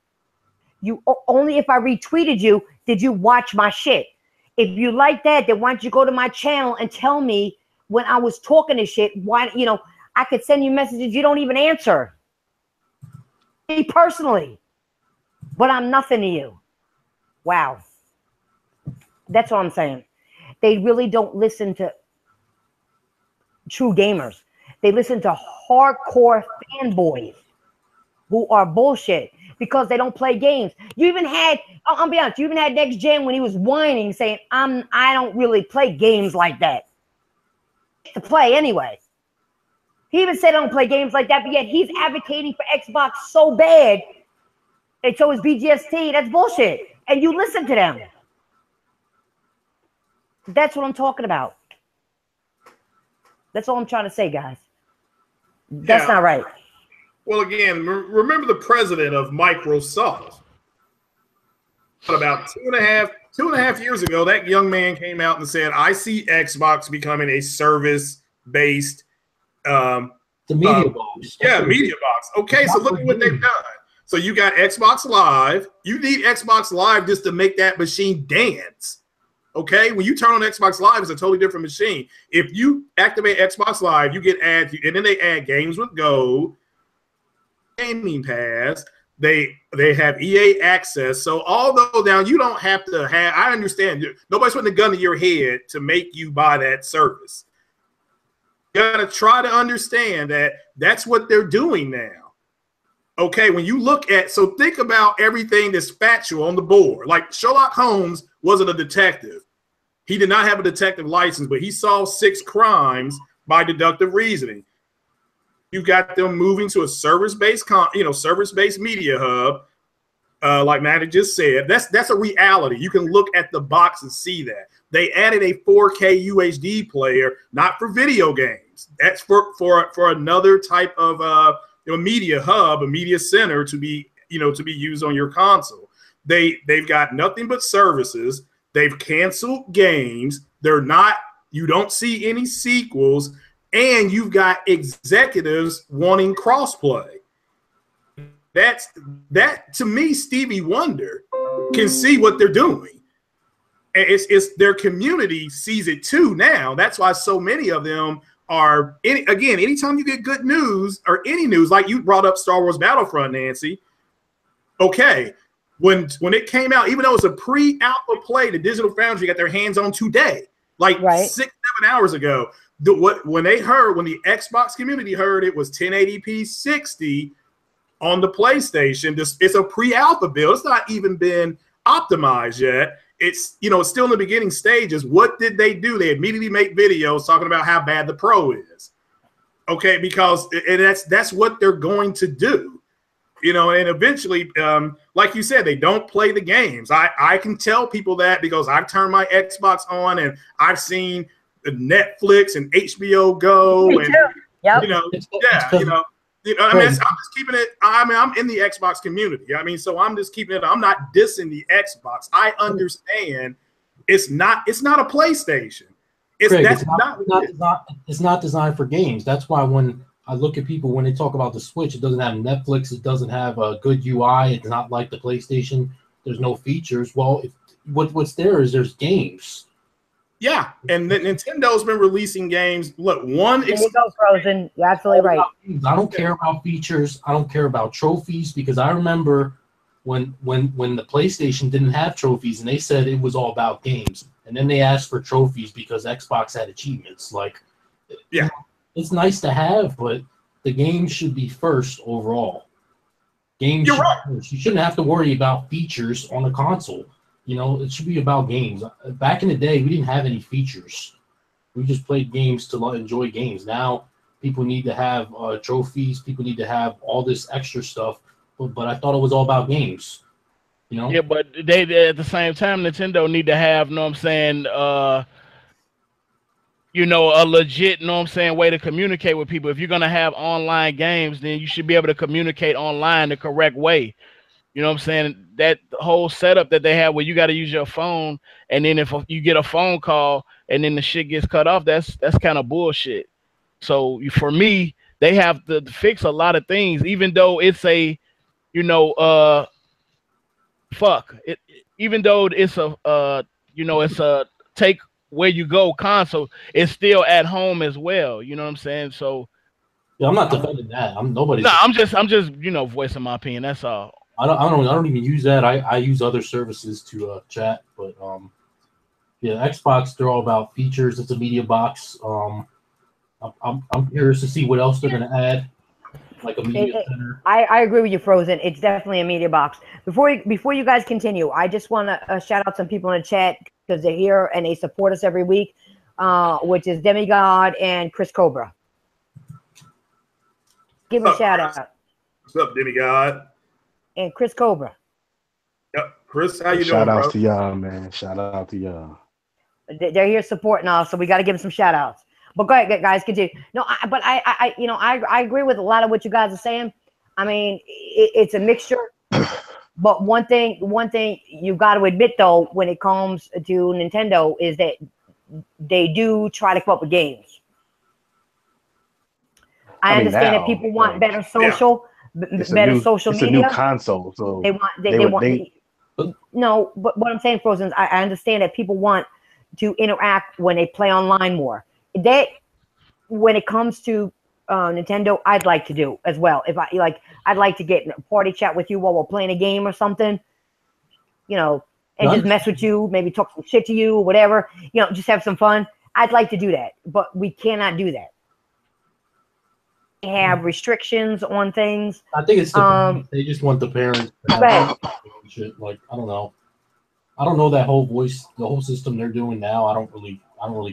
You only if I retweeted you did you watch my shit. If you like that, then why don't you go to my channel and tell me when I was talking to shit? Why I could send you messages you don't even answer. Me personally, but I'm nothing to you. Wow. That's what I'm saying. They really don't listen to true gamers. They listen to hardcore fanboys who are bullshit because they don't play games. You even had, I'll be honest, you even had Next Gen when he was whining saying, I don't really play games like that. To play anyway. He even said I don't play games like that, but yet he's advocating for Xbox so bad. And so is BGST. That's bullshit. And you listen to them. That's what I'm talking about. That's all I'm trying to say, guys. That's not right.
Well, again, remember the president of Microsoft. About two and a half years ago, that young man came out and said, I see Xbox becoming a service-based
the media box.
Yeah, media box. Okay, so look at what they've done. So you got Xbox Live. You need Xbox Live just to make that machine dance. Okay, when you turn on Xbox Live, it's a totally different machine. If you activate Xbox Live, you get ads, and then they add Games with Gold, Gaming Pass. They have EA access. So although now you don't have to have, I understand nobody's putting a gun to your head to make you buy that service. You gotta try to understand that that's what they're doing now. Okay, when you look at, so think about everything that's factual on the board. Like Sherlock Holmes wasn't a detective. He did not have a detective license, but he solved 6 crimes by deductive reasoning. You got them moving to a service-based, service-based media hub, like Matt just said. That's a reality. You can look at the box and see that. They added a 4K UHD player, not for video games. That's for another type of media hub, a media center to be used on your console. They've got nothing but services. They've canceled games. You don't see any sequels, and you've got executives wanting crossplay. That to me, Stevie Wonder can see what they're doing. It's their community sees it too now. That's why so many of them are, anytime you get good news or any news, like you brought up Star Wars Battlefront, Nancy. Okay, when it came out, even though it's a pre-alpha play, the Digital Foundry got their hands on today, like 6-7 hours ago. When the Xbox community heard it was 1080p 60 on the PlayStation, it's a pre-alpha build. It's not even been optimized yet. It's still in the beginning stages. What did they do? They immediately make videos talking about how bad the Pro is. Okay, because that's what they're going to do. And eventually, like you said, they don't play the games. I can tell people that because I've turned my Xbox on and I've seen Netflix and HBO Go.
Me too. Yep.
I'm just keeping it. I'm in the Xbox community. So I'm just keeping it. I'm not dissing the Xbox. I understand it's not a PlayStation.
It's not designed for games. That's why when I look at people when they talk about the Switch, it doesn't have Netflix. It doesn't have a good UI. It's not like the PlayStation. There's no features. Well, what's there's games.
Yeah, and Nintendo's been releasing games. Look,
Frozen. You're absolutely right.
I don't care about features. I don't care about trophies because I remember when the PlayStation didn't have trophies and they said it was all about games, and then they asked for trophies because Xbox had achievements. Like,
yeah,
it's nice to have, but the game should be first overall. Games.
You're right.
You shouldn't have to worry about features on a console. It should be about games. Back in the day, we didn't have any features. We just played games to enjoy games. Now, people need to have trophies. People need to have all this extra stuff. But I thought it was all about games.
Yeah, but they at the same time, Nintendo need to have, a legit, way to communicate with people. If you're going to have online games, then you should be able to communicate online the correct way. That whole setup that they have where you got to use your phone, and then if you get a phone call and then the shit gets cut off, that's kind of bullshit. So for me, they have to fix a lot of things, even though it's even though it's it's a take where you go console, it's still at home as well. You know what I'm saying? So
yeah, I'm not defending that. I'm just
voicing my opinion. That's all.
I don't even use that. I use other services to chat, but Yeah, Xbox, they're all about features. It's a media box. I'm curious to see what else they're gonna add, like a media center.
I agree with you, Frozen. It's definitely a media box. Before you guys continue, I just want to shout out some people in the chat because they're here and they support us every week, which is Demigod and Chris Cobra. Give him a shout out.
What's up, Demigod?
And Chris Cobra.
Yep, Chris, how you doing,
Shout
bro?
outs to y'all, man. Shout out to y'all.
They're here supporting us, so we got to give them some shout outs. But go ahead, guys, continue. No, I agree with a lot of what you guys are saying. I mean, it's a mixture. But one thing you got to admit, though, when it comes to Nintendo, is that they do try to come up with games. I understand that people want better social, better social media.
It's a new console, so
no. But what I'm saying, Frozen, I understand that people want to interact when they play online more. That when it comes to Nintendo, I'd like to do as well. If I'd like to get in a party chat with you while we're playing a game or something, and just mess with you, maybe talk some shit to you or whatever, just have some fun. I'd like to do that, but we cannot do that. They have restrictions on things.
I think it's they just want the parents. Like, I don't know. I don't know that whole the whole system they're doing now. I don't really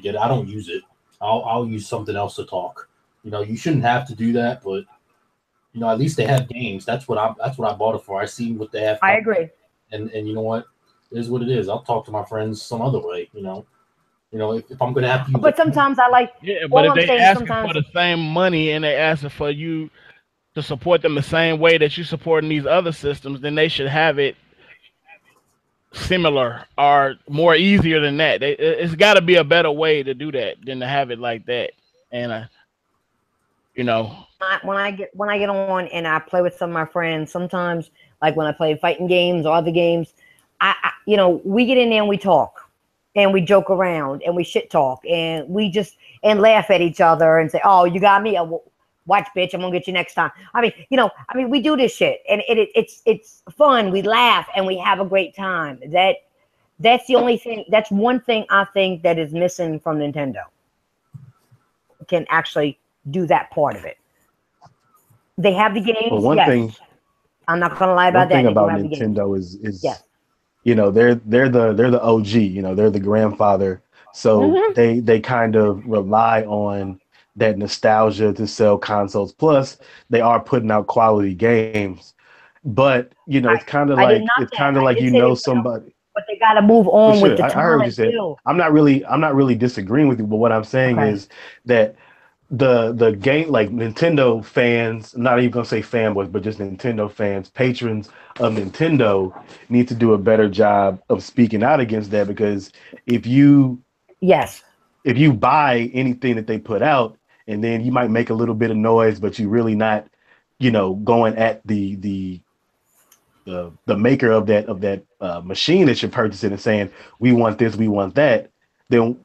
get it. I don't use it. I'll use something else to talk. You shouldn't have to do that, but at least they have games. That's what I bought it for. I see what they have.
I agree.
And you know what? It is what it is. I'll talk to my friends some other way. If I'm gonna have to.
But sometimes I like.
Yeah, but if they ask for the same money and they ask for you to support them the same way that you supporting these other systems, then they should have it similar or more easier than that. It's got to be a better way to do that than to have it like that. And
when I get on and I play with some of my friends, sometimes like when I play fighting games or other games, we get in there and we talk and we joke around and we shit talk and we just laugh at each other and say, "Oh, you got me. Watch, bitch, I'm gonna get you next time." I mean, we do this shit and it's fun. We laugh and we have a great time. That's the only thing. That's one thing I think that is missing from Nintendo. Can actually do that part of it. They have the games.
But one thing,
I'm not gonna lie about that.
One thing about Nintendo is
yes.
They're the OG. They're the grandfather. So they kind of rely on that nostalgia to sell consoles. Plus, they are putting out quality games. But it's kind of like somebody.
But they got to move on with the time.
I heard what you said. I'm not really disagreeing with you. But what I'm saying is that the game, like Nintendo fans, I'm not even gonna say fanboys, but just Nintendo fans, patrons of Nintendo, need to do a better job of speaking out against that. Because if you buy anything that they put out, and then you might make a little bit of noise, but you really not, going at the maker of that machine that you're purchasing and saying, we want this, we want that, then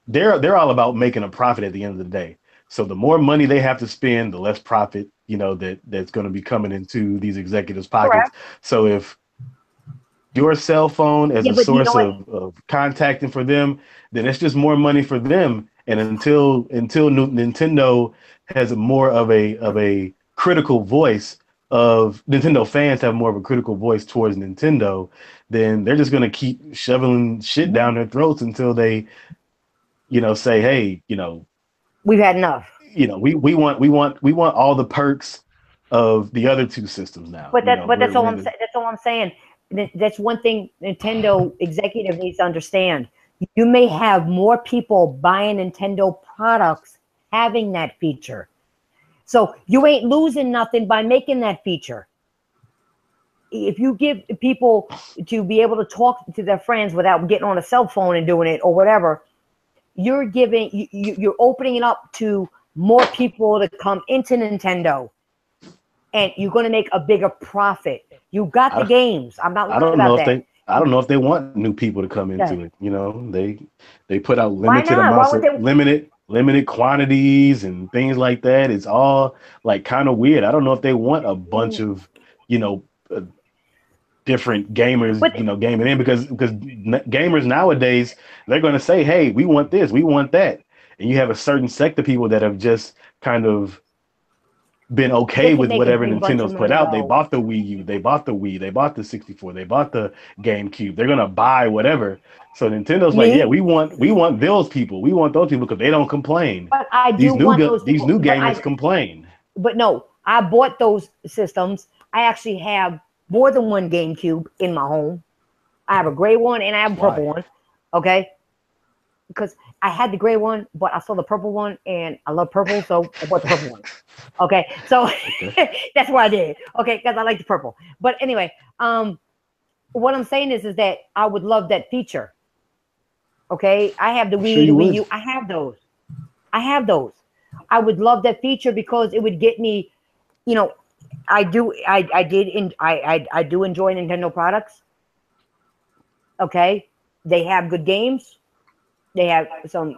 they're all about making a profit at the end of the day. So the more money they have to spend, the less profit that's going to be coming into these executives' pockets. Correct. So if your cell phone as a source of contacting for them, then it's just more money for them. And until Nintendo has more of a critical voice, of Nintendo fans have more of a critical voice towards Nintendo, then they're just going to keep shoveling shit down their throats until they say, hey,
we've had enough.
We want all the perks of the other two systems now.
But that's all I'm saying. That's one thing Nintendo executive needs to understand. You may have more people buying Nintendo products having that feature. So you ain't losing nothing by making that feature. If you give people to be able to talk to their friends without getting on a cell phone and doing it or whatever, you're opening it up to more people to come into Nintendo, and you're going to make a bigger profit. You got the games. I'm not worried about that.
I don't know if they want new people to come into it. They put out limited amounts of limited quantities and things like that. It's all like kind of weird. I don't know if they want a bunch of different gamers,
But-
gaming in because gamers nowadays, they're going to say, hey, we want this, we want that. And you have a certain sect of people that have just kind of been okay
can
with
make a
whatever
big bunch
Nintendo's
of
put
money,
out. They
though.
bought the Wii U, they bought the Wii, they bought the 64, they bought the GameCube. They're going to buy whatever. So Nintendo's like,
Me?
yeah, we want those people. We want those people because they don't complain.
But I
These
do
new
want those
these
people,
new gamers complain.
But no, I bought those systems. I actually have more than one GameCube in my home. I have a gray one and I have a purple one. Okay. Because I had the gray one, but I saw the purple one and I love purple, so I bought the purple one. Okay. So that's what I did. Okay, because I like the purple. But anyway, what I'm saying is that I would love that feature. Okay. I have the Wii, the Wii U. I have those. I would love that feature because it would get me, I do enjoy Nintendo products. Okay. They have good games. They have some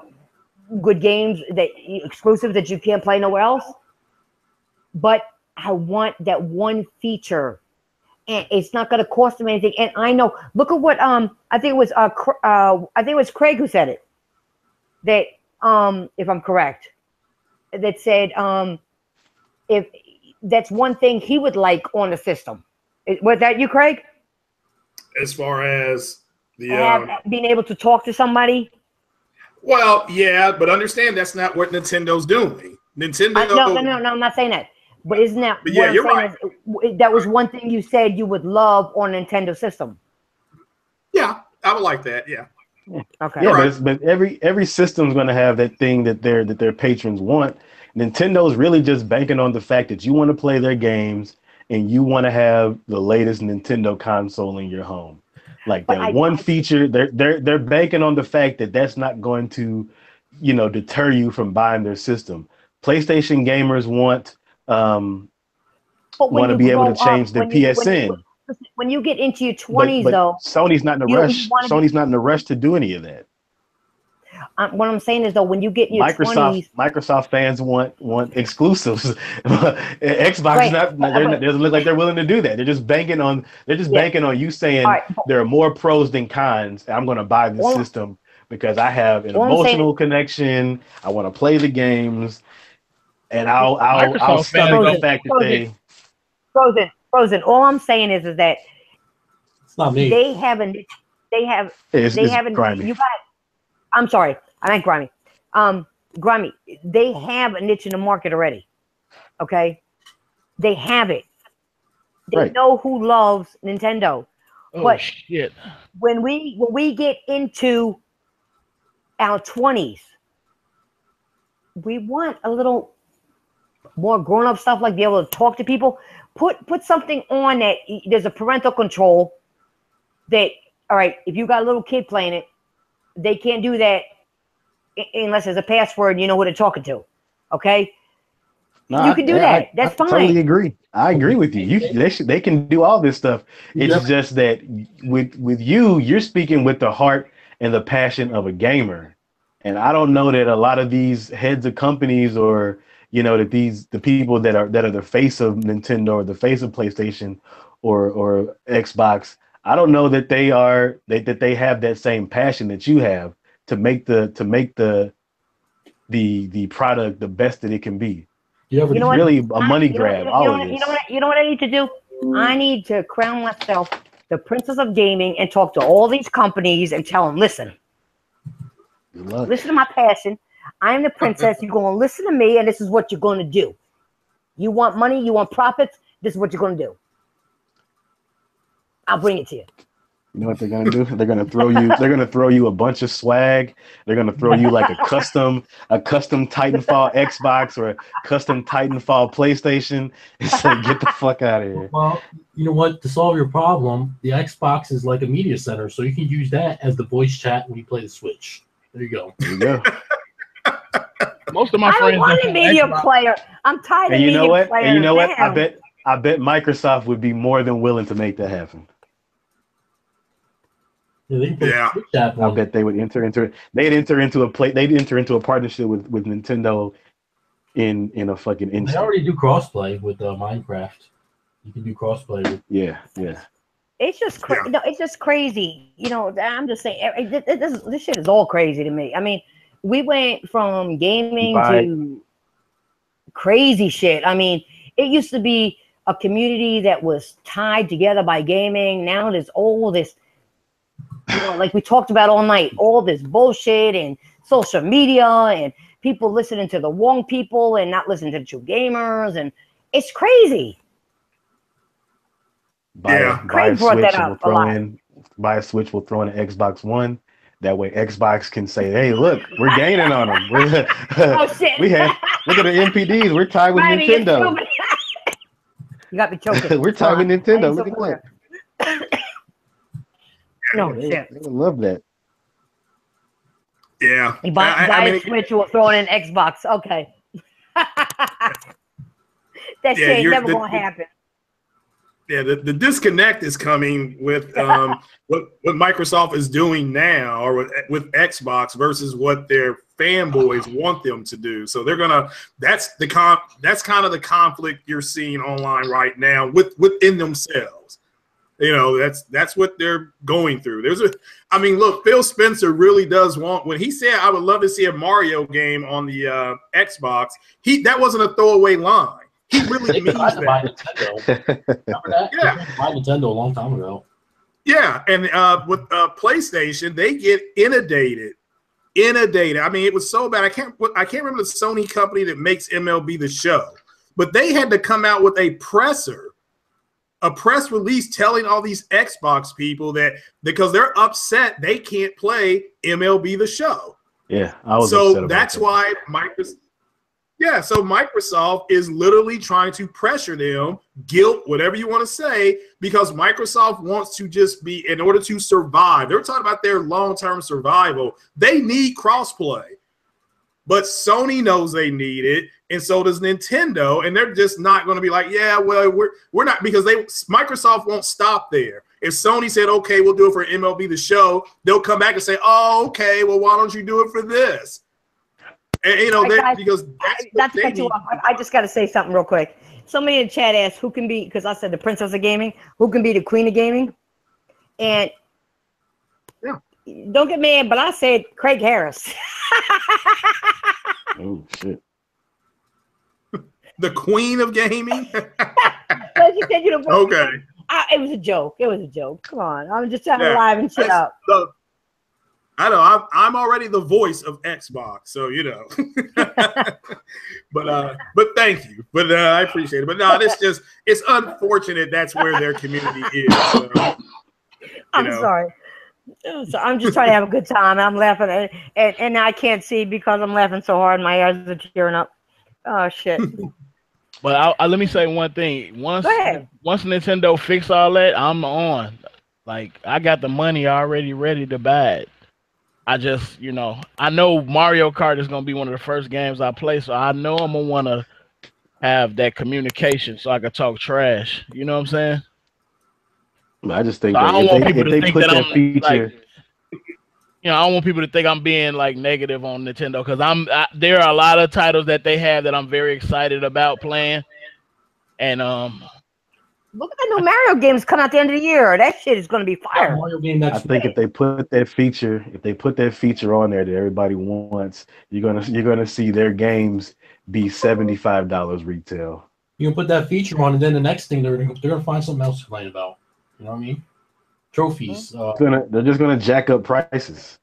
good games exclusive that you can't play nowhere else. But I want that one feature, and it's not going to cost them anything. And I know, look at what I think it was Craig who said it. That if I'm correct, that said if that's one thing he would like on the system. Was that you, Craig?
As far as
being able to talk to somebody.
Well, yeah, but understand that's not what Nintendo's doing. Nintendo.
No, I'm not saying that. But isn't that?
But yeah, you're right.
That was one thing you said you would love on a Nintendo system.
Yeah, I would like that. Yeah.
Okay.
Yeah,
right.
but every system's going to have that thing that their patrons want. Nintendo's really just banking on the fact that you want to play their games and you want to have the latest Nintendo console in your home. Like that one feature, they're banking on the fact that that's not going to, deter you from buying their system. PlayStation gamers want to be able to change their PSN.
When you get into your 20s,
but
though,
Sony's not in a rush. Sony's not in a rush to do any of that.
What I'm saying is, though, when you get in your 20s,
Microsoft fans want exclusives. Xbox doesn't look like they're willing to do that. They're just banking on you saying there are more pros than cons. I'm going to buy this system because I have an emotional connection. I want to play the games, and I'll stomach the fact that they
Frozen. All I'm saying is that
it's not me.
They haven't.
grimy.
You got. I'm sorry, I meant grimy. Grimy. They have a niche in the market already. Okay, they have it. They know who loves Nintendo.
Oh,
but
shit.
When we get into our 20s, we want a little more grown-up stuff, like be able to talk to people. Put something on that there's a parental control that, all right, if you got a little kid playing it, they can't do that unless there's a password and you know who they're talking to. Okay? No, you can do that. That's fine.
I totally agree. I agree with you. They can do all this stuff. It's just that with you're speaking with the heart and the passion of a gamer. And I don't know that a lot of these heads of companies or that the people that are the face of Nintendo or the face of PlayStation or Xbox, I don't know that they have that same passion that you have to make the product the best that it can be. It's really a money grab.
You know what I need to do? I need to crown myself the princess of gaming and talk to all these companies and tell them, listen to my passion. I'm the princess. You're going to listen to me, and this is what you're going to do. You want money? You want profits? This is what you're going to do. I'll bring it to you.
You know what they're gonna do? They're gonna throw you. They're gonna throw you a bunch of swag. They're gonna throw you like a custom Titanfall Xbox or a custom Titanfall PlayStation. And say, get the fuck out of here.
Well, you know what? To solve your problem, the Xbox is like a media center, so you can use that as the voice chat when you play the Switch. There you go.
There you go.
Most of my friends.
I don't want a media player. I'm tired of media players.
And you know what? I bet Microsoft would be more than willing to make that happen.
Yeah.
I bet they would enter into it. They'd enter into a partnership with Nintendo in a fucking instant.
They already do crossplay with Minecraft. You can do crossplay with
yeah.
It's just no, it's just crazy. You know, I'm just saying this shit is all crazy to me. I mean, we went from gaming to crazy shit. I mean, it used to be a community that was tied together by gaming. Now there's all this, you know, like we talked about all night, all this bullshit and social media and people listening to the wrong people and not listening to the true gamers, and it's crazy.
Buy a Switch, we'll throw in an Xbox One. That way Xbox can say, hey, look, we're gaining on them.
Oh, shit.
Look at the MPDs. We're tied with Nintendo.
You got me choking.
We're tied with Nintendo. Look at that.
No, shit.
They would love that.
Yeah.
You buy a Switch, we'll throw in an Xbox. Okay. That shit ain't never going to happen.
Yeah, the disconnect is coming with what Microsoft is doing now, or with Xbox versus what their fanboys want them to do. So they're gonna. That's kind of the conflict you're seeing online right now within themselves. You know, that's what they're going through. I mean, look, Phil Spencer really does want, when he said, "I would love to see a Mario game on the Xbox." That wasn't a throwaway line. He really means that.
Remember that? Yeah, buy Nintendo a long time ago.
Yeah, and with PlayStation, they get inundated. I mean, it was so bad. I can't remember the Sony company that makes MLB The Show, but they had to come out with a press release telling all these Xbox people that because they're upset they can't play MLB The Show.
Yeah, I was
so that's why Microsoft. Yeah, so Microsoft is literally trying to pressure them, guilt, whatever you want to say, because Microsoft wants to just be, in order to survive, they're talking about their long-term survival, they need crossplay. But Sony knows they need it, and so does Nintendo, and they're just not going to be like, yeah, well, we're not, because Microsoft won't stop there. If Sony said, okay, we'll do it for MLB The Show, they'll come back and say, oh, okay, well, why don't you do it for this? And, you know, because
not to cut you off, I just got to say something real quick. Somebody in the chat asked who can be, because I said the princess of gaming, who can be the queen of gaming? And don't get mad, but I said Craig Harris.
Oh, shit.
The queen of gaming?
Well, you said you're the
okay.
It was a joke. It was a joke. Come on. I'm just trying to liven shit up.
I know I'm already the voice of Xbox, so you know. but thank you. But I appreciate it. But no, it's unfortunate that's where their community is. So,
I'm sorry. So I'm just trying to have a good time. I'm laughing and I can't see because I'm laughing so hard. My eyes are tearing up. Oh shit.
But let me say one thing. Once Nintendo fix all that, I'm on. Like I got the money already ready to buy it. I just, you know, I know Mario Kart is going to be one of the first games I play, so I know I'm going to want to have that communication so I can talk trash. You know what I'm saying?
I just think
so
that if they put that feature...
Like, you know, I don't want people to think I'm being, like, negative on Nintendo because there are a lot of titles that they have that I'm very excited about playing. And,
look at the new Mario games coming out the end of the year. That shit is going to be fire.
I think if they put that feature, on there that everybody wants, you're gonna see their games be $75 retail.
You can put that feature on, and then the next thing they're gonna find something else to complain about. You know what I mean? Trophies.
They're just gonna jack up prices.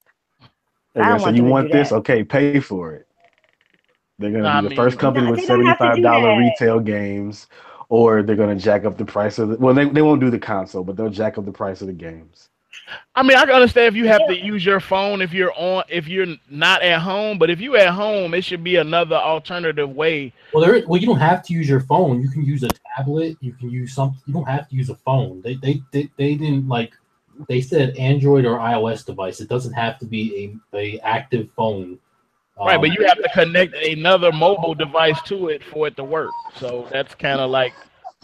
They're gonna say, "You want this? Okay, pay for it." They're gonna be the first company with $75 retail games. Or they're going to jack up the price of they won't do the console, but they'll jack up the price of the games.
I mean, I can understand if you have to use your phone if you're not at home, but if you're at home, it should be another alternative way.
Well, you don't have to use your phone. You can use a tablet. You can use something. You don't have to use a phone. They didn't like. They said Android or iOS device. It doesn't have to be a active phone.
Right, but you have to connect another mobile device to it for it to work. So that's kind of like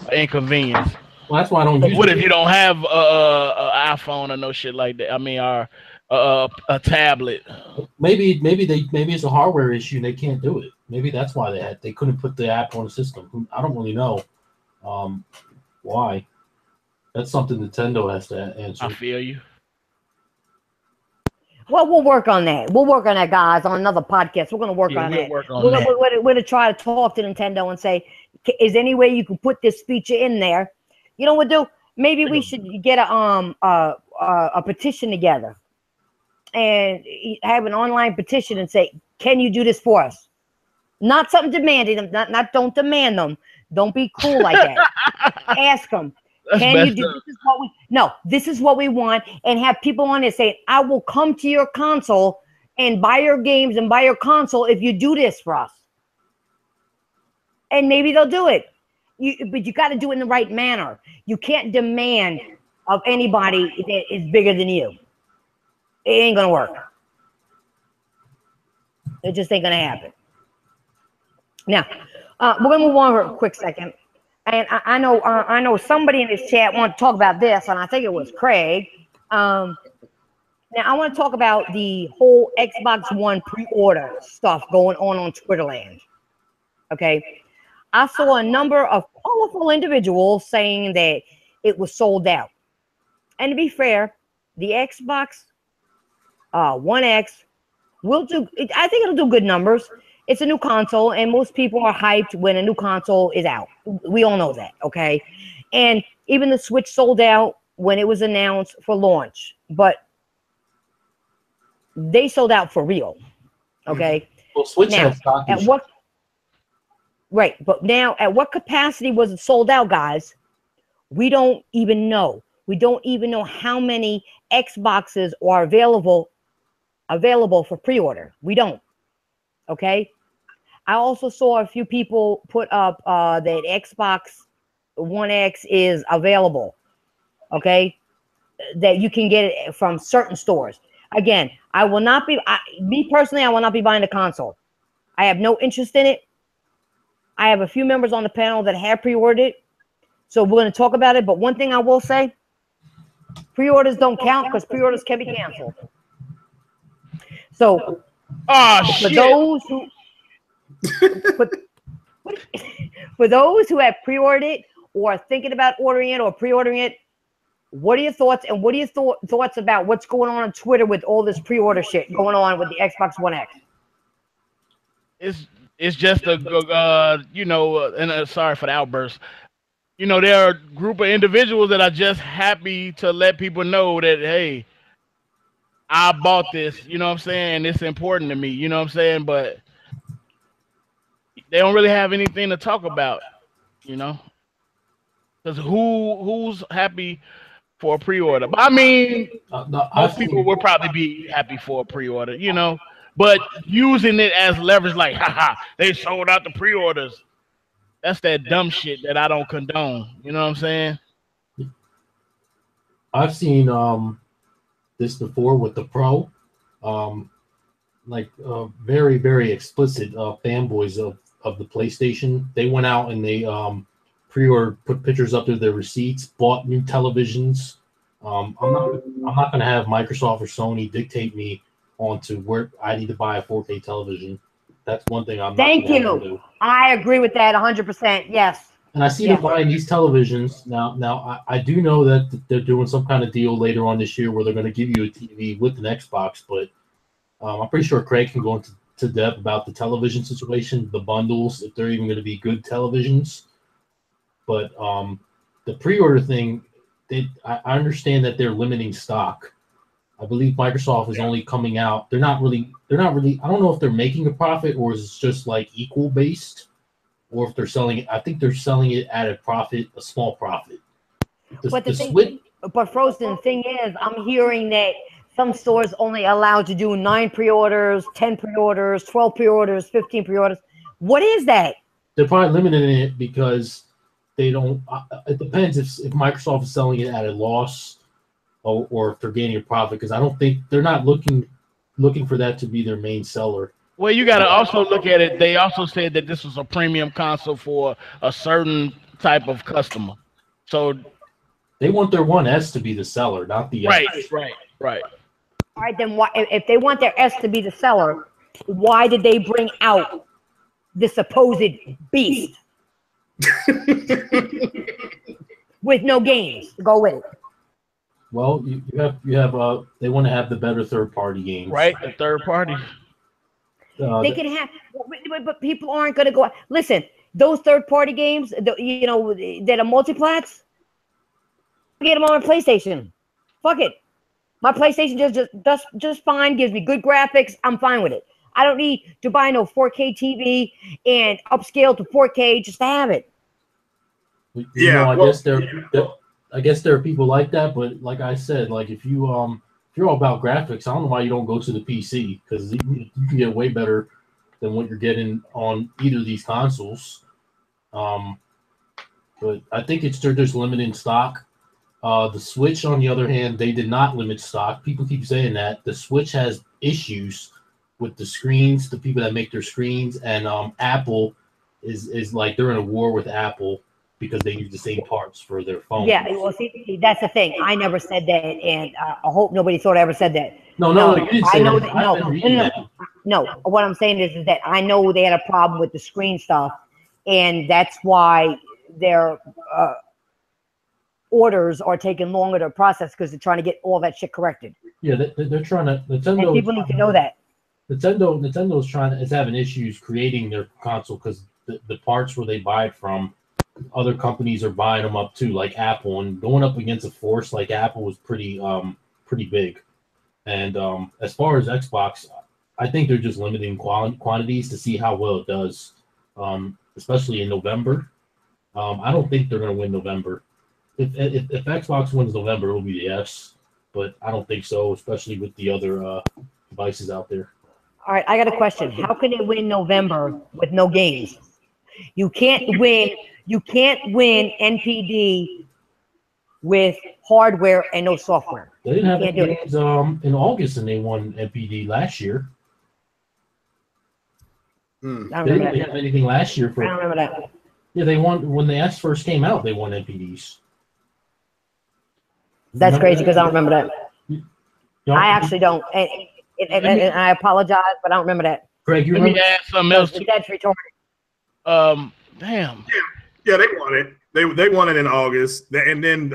an inconvenience.
Well, that's why I don't use it.
What if you don't have an iPhone or no shit like that? I mean, or a tablet.
Maybe it's a hardware issue and they can't do it. Maybe that's why they couldn't put the app on the system. I don't really know why. That's something Nintendo has to answer.
I feel you.
Well, we'll work on that. We'll work on that, guys, on another podcast. We're going to work on
we'll
that.
Work on
we're
that.
We're going to try to talk to Nintendo and say, is there any way you can put this feature in there? You know what, do? Maybe we should get a petition together and have an online petition and say, can you do this for us? Not something demanding them. Not don't demand them. Don't be cruel like that. Ask them. Can you do this? Is what we this is what we want, and have people on it saying, I will come to your console and buy your games and buy your console if you do this for us. And maybe they'll do it. But you got to do it in the right manner. You can't demand of anybody that is bigger than you. It ain't gonna work. It just ain't gonna happen. Now, we're gonna move on for a quick second. And I know somebody in this chat want to talk about this, and I think it was Craig. Now I want to talk about the whole Xbox One pre-order stuff going on Twitterland. Okay, I saw a number of colorful individuals saying that it was sold out. And to be fair, the Xbox One X will do. I think it'll do good numbers. It's a new console, and most people are hyped when a new console is out. We all know that, okay? And even the Switch sold out when it was announced for launch, but they sold out for real, okay?
Well, Switch
now,
has stock
at what? Right, but now at what capacity was it sold out, guys? We don't even know. We don't even know how many Xboxes are available for pre-order. We don't. Okay. I also saw a few people put up that Xbox One X is available. Okay. That you can get it from certain stores. Again, I will not be, me personally, I will not be buying the console. I have no interest in it. I have a few members on the panel that have pre-ordered it. So we're going to talk about it. But one thing I will say, pre-orders don't count because pre-orders can be canceled. So for those who for those who have pre-ordered it or are thinking about ordering it or pre-ordering it, what are your thoughts? And what are your thoughts about what's going on Twitter with all this pre-order shit going on with the Xbox One X?
It's just a and sorry for the outburst. You know, there are a group of individuals that are just happy to let people know that, hey, I bought this, you know what I'm saying? It's important to me, you know what I'm saying? But they don't really have anything to talk about, you know? Because who's happy for a pre-order? I mean, most people would probably be happy for a pre-order, you know? But using it as leverage, like, haha, they sold out the pre-orders. That's that dumb shit that I don't condone. You know what I'm saying?
I've seen this before with the Pro. Very, very explicit fanboys of the PlayStation. They went out and they pre-ordered, put pictures up to their receipts, bought new televisions. I'm not going to have Microsoft or Sony dictate me onto where I need to buy a 4K television. That's one thing I'm not going to do.
I agree with that 100%. Yes.
And I see them buying these televisions now. I do know that they're doing some kind of deal later on this year where they're going to give you a TV with an Xbox, but I'm pretty sure Craig can go into depth about the television situation, the bundles, if they're even going to be good televisions. But the pre-order thing, I understand that they're limiting stock. I believe Microsoft is only coming out. They're not really. I don't know if they're making a profit or is it just like equal based, or if they're selling it. I think they're selling it at a profit, a small profit.
But Frozen, the thing is, I'm hearing that some stores only allowed to do 9 pre-orders, 10 pre-orders, 12 pre-orders, 15 pre-orders. What is that?
They're probably limiting it because they don't. It depends if Microsoft is selling it at a loss. Or if they're gaining a profit, because I don't think they're not looking for that to be their main seller.
Well, you got to also look at it. They also said that this was a premium console for a certain type of customer. So
they want their One S to be the seller, not the
S. Right.
All right, then why, if they want their S to be the seller, why did they bring out the supposed beast? with no games to go with it.
Well, you have they want to have the better third-party games,
right? The third party.
They can have, but people aren't going to go. Listen, those third-party games, you know, that are multiplats, get them on my PlayStation. Fuck it. My PlayStation just fine, gives me good graphics. I'm fine with it. I don't need to buy no 4K TV and upscale to 4K just to have it.
You know, I guess there are people like that, but like I said, like if you're all about graphics, I don't know why you don't go to the PC, because you can get way better than what you're getting on either of these consoles. But I think they're just limiting stock. The Switch, on the other hand, they did not limit stock. People keep saying that. The Switch has issues with the screens, the people that make their screens, and Apple is like they're in a war with Apple because they use the same parts for their phone.
Yeah, well, see, that's the thing. I never said that, and I hope nobody thought I ever said that.
No, you didn't say that.
No. What I'm saying is that I know they had a problem with the screen stuff, and that's why their orders are taking longer to process, because they're trying to get all that shit corrected.
Yeah, they're trying to. Nintendo,
and people need to know that.
Nintendo is having issues creating their console because the parts where they buy it from, other companies are buying them up too, like Apple, and going up against a force like Apple was pretty big. And as far as Xbox, I think they're just limiting quantities to see how well it does, especially in November. I don't think they're going to win November. If Xbox wins November, it'll be the S, but I don't think so, especially with the other devices out there.
All right, I got a question. How can they win November with no games? You can't win NPD with hardware and no software.
They didn't have any games in August, and they won NPD last year.
I don't
They
remember
didn't
that.
have anything last year.
I don't remember that.
Yeah, they won when the S first came out. They won NPDs.
That's crazy because I don't remember that. I actually don't, and I apologize, but I don't remember that.
Greg, you
Let
remember?
me add something else.
That's retarded.
Damn.
Yeah, they won it. They won it in August, and then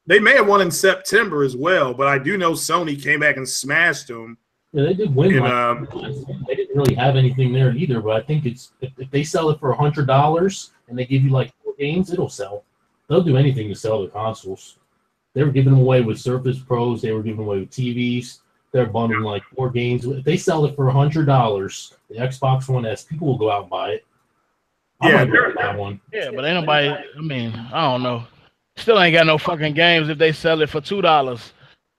they may have won in September as well. But I do know Sony came back and smashed them.
Yeah, they did win.
And,
they didn't really have anything there either. But I think it's if they sell it for $100 and they give you like 4 games, it'll sell. They'll do anything to sell their consoles. They were giving them away with Surface Pros. They were giving away with TVs. They're bundling like 4 games. If they sell it for $100, the Xbox One S, people will go out and buy it.
Yeah,
that one.
Yeah, but ain't nobody. I mean, I don't know. Still ain't got no fucking games if they sell it for $2.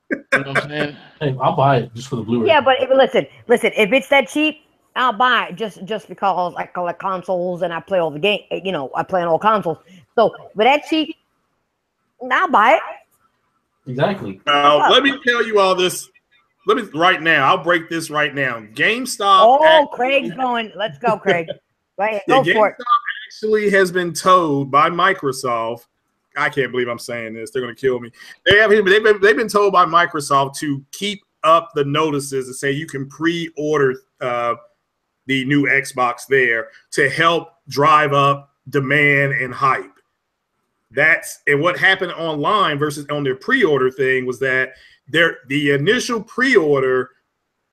You know what I'm saying?
Hey, I'll buy it just for the Blu-ray.
Yeah, but listen. If it's that cheap, I'll buy it just because I collect consoles and I play all the game. You know, I play on all consoles. So, but that cheap, I'll buy it.
Exactly.
let me tell you all this. Right now. I'll break this right now. GameStop.
Oh, Craig's going. Let's go, Craig. Right, go for it.
GameStop actually has been told by Microsoft. I can't believe I'm saying this. They're going to kill me. They've been told by Microsoft to keep up the notices and say you can pre-order the new Xbox there to help drive up demand and hype. And what happened online versus on their pre-order thing was that the initial pre-order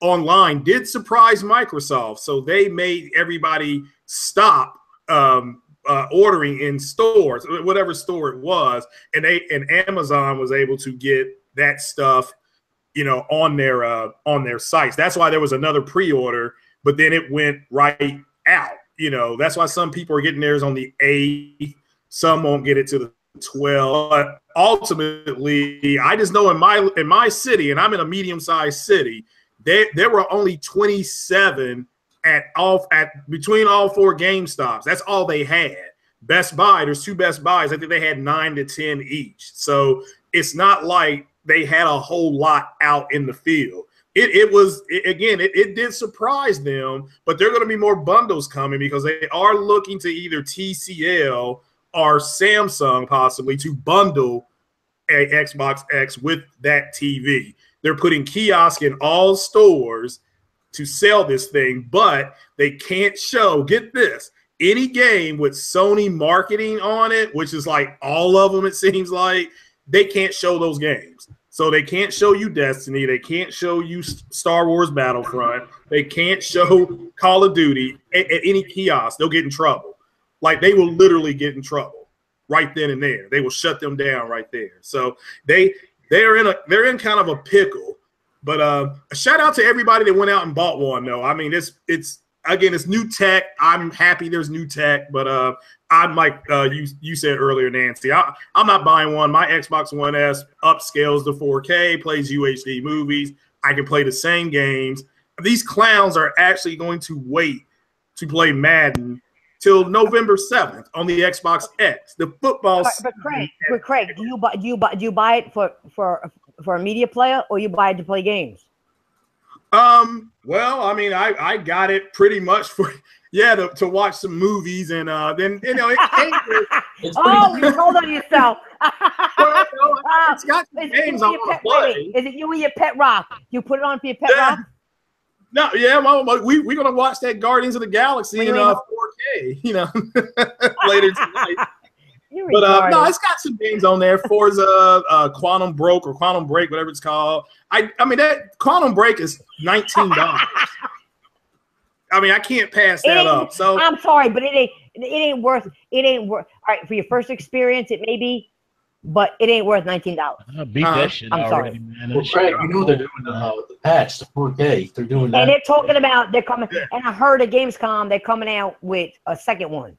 online did surprise Microsoft, so they made everybody stop ordering in stores, whatever store it was, and Amazon was able to get that stuff, on their sites. That's why there was another pre-order, but then it went right out. That's why some people are getting theirs on the 8th. Some won't get it to the 12th. But ultimately, I just know in my city, and I'm in a medium-sized city, there were only 27 between all 4 GameStops. That's all they had. Best Buy, there's 2 Best Buys. I think they had 9 to 10 each. So it's not like they had a whole lot out in the field. It did surprise them, but there are going to be more bundles coming because they are looking to either TCL or Samsung possibly to bundle a Xbox X with that TV. They're putting kiosks in all stores to sell this thing, but they can't show, get this, any game with Sony marketing on it, which is like all of them, it seems like, they can't show those games. So they can't show you Destiny. They can't show you Star Wars Battlefront. They can't show Call of Duty at any kiosk. They'll get in trouble. Like, they will literally get in trouble right then and there. They will shut them down right there. So they're in kind of a pickle. But a shout out to everybody that went out and bought one, though. I mean, it's new tech. I'm happy there's new tech, but I'm like you said earlier, Nancy. I'm not buying one. My Xbox One S upscales to 4K, plays UHD movies. I can play the same games. These clowns are actually going to wait to play Madden till November 7th on the Xbox X. The football.
But Craig, do you buy it for a media player, or you buy it to play games?
Well, I mean, I got it pretty much for to watch some movies, and then it came with,
you told on yourself.
well, it's got some games I want to play.
Is it you and your pet rock? You put it on for your pet rock?
No, we're gonna watch that Guardians of the Galaxy in 4K, later tonight. But no, it's got some games on there. Forza, Quantum Break, whatever it's called. I mean, that Quantum Break is $19. I mean, I can't pass that up. So
I'm sorry, but it ain't worth. All right, for your first experience, it may be, but it ain't worth $19.
I beat that shit
I'm
already,
sorry.
man.
Well, Craig, you know they're doing the patch, the 4K. They're doing that.
And they're talking about they're coming. And I heard at Gamescom they're coming out with a second one.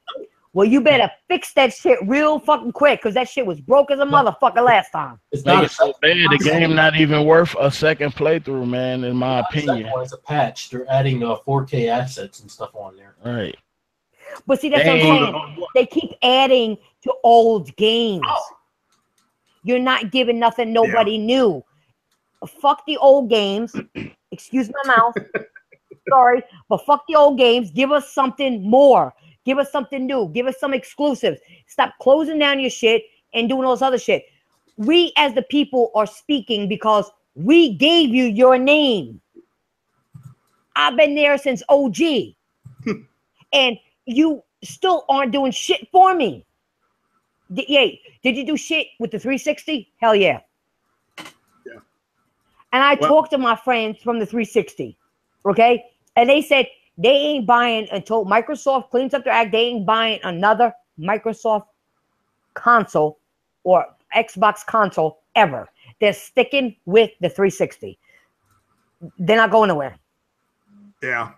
Well, you better fix that shit real fucking quick, because that shit was broke as a motherfucker last time.
It's not
so bad. The game not even worth a second playthrough, man, in my opinion.
It's a patch. They're adding 4K assets and stuff on there.
All right.
But see, that's what I'm saying. They keep adding to old games. You're not giving nothing nobody new. Fuck the old games. Excuse my mouth. Sorry, but fuck the old games. Give us something more. Give us something new. Give us some exclusives. Stop closing down your shit and doing all this other shit. We as the people are speaking because we gave you your name. I've been there since OG. And you still aren't doing shit for me. Did you do shit with the 360? Hell yeah.
Yeah.
And I talked to my friends from the 360. Okay? And they said, they ain't buying until Microsoft cleans up their act. They ain't buying another Microsoft console or Xbox console ever. They're sticking with the 360. They're not going nowhere.
Yeah.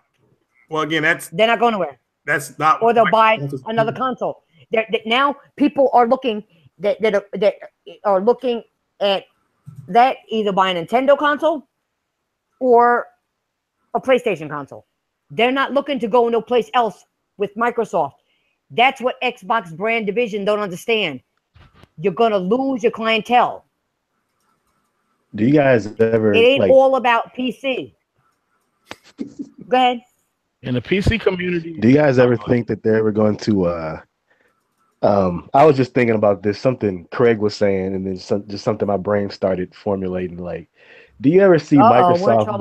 Well, again,
they're not going nowhere.
That's not.
Or they'll buy another console. Now people are looking that are looking at that, either buy a Nintendo console or a PlayStation console. They're not looking to go no place else with Microsoft. That's what Xbox brand division don't understand. You're going to lose your clientele.
Do you guys ever...
It ain't all about PC. Go ahead.
In the PC community...
Do you guys ever think that they're ever going to... I was just thinking about this, something Craig was saying, and then just something my brain started formulating, like, do you ever see Microsoft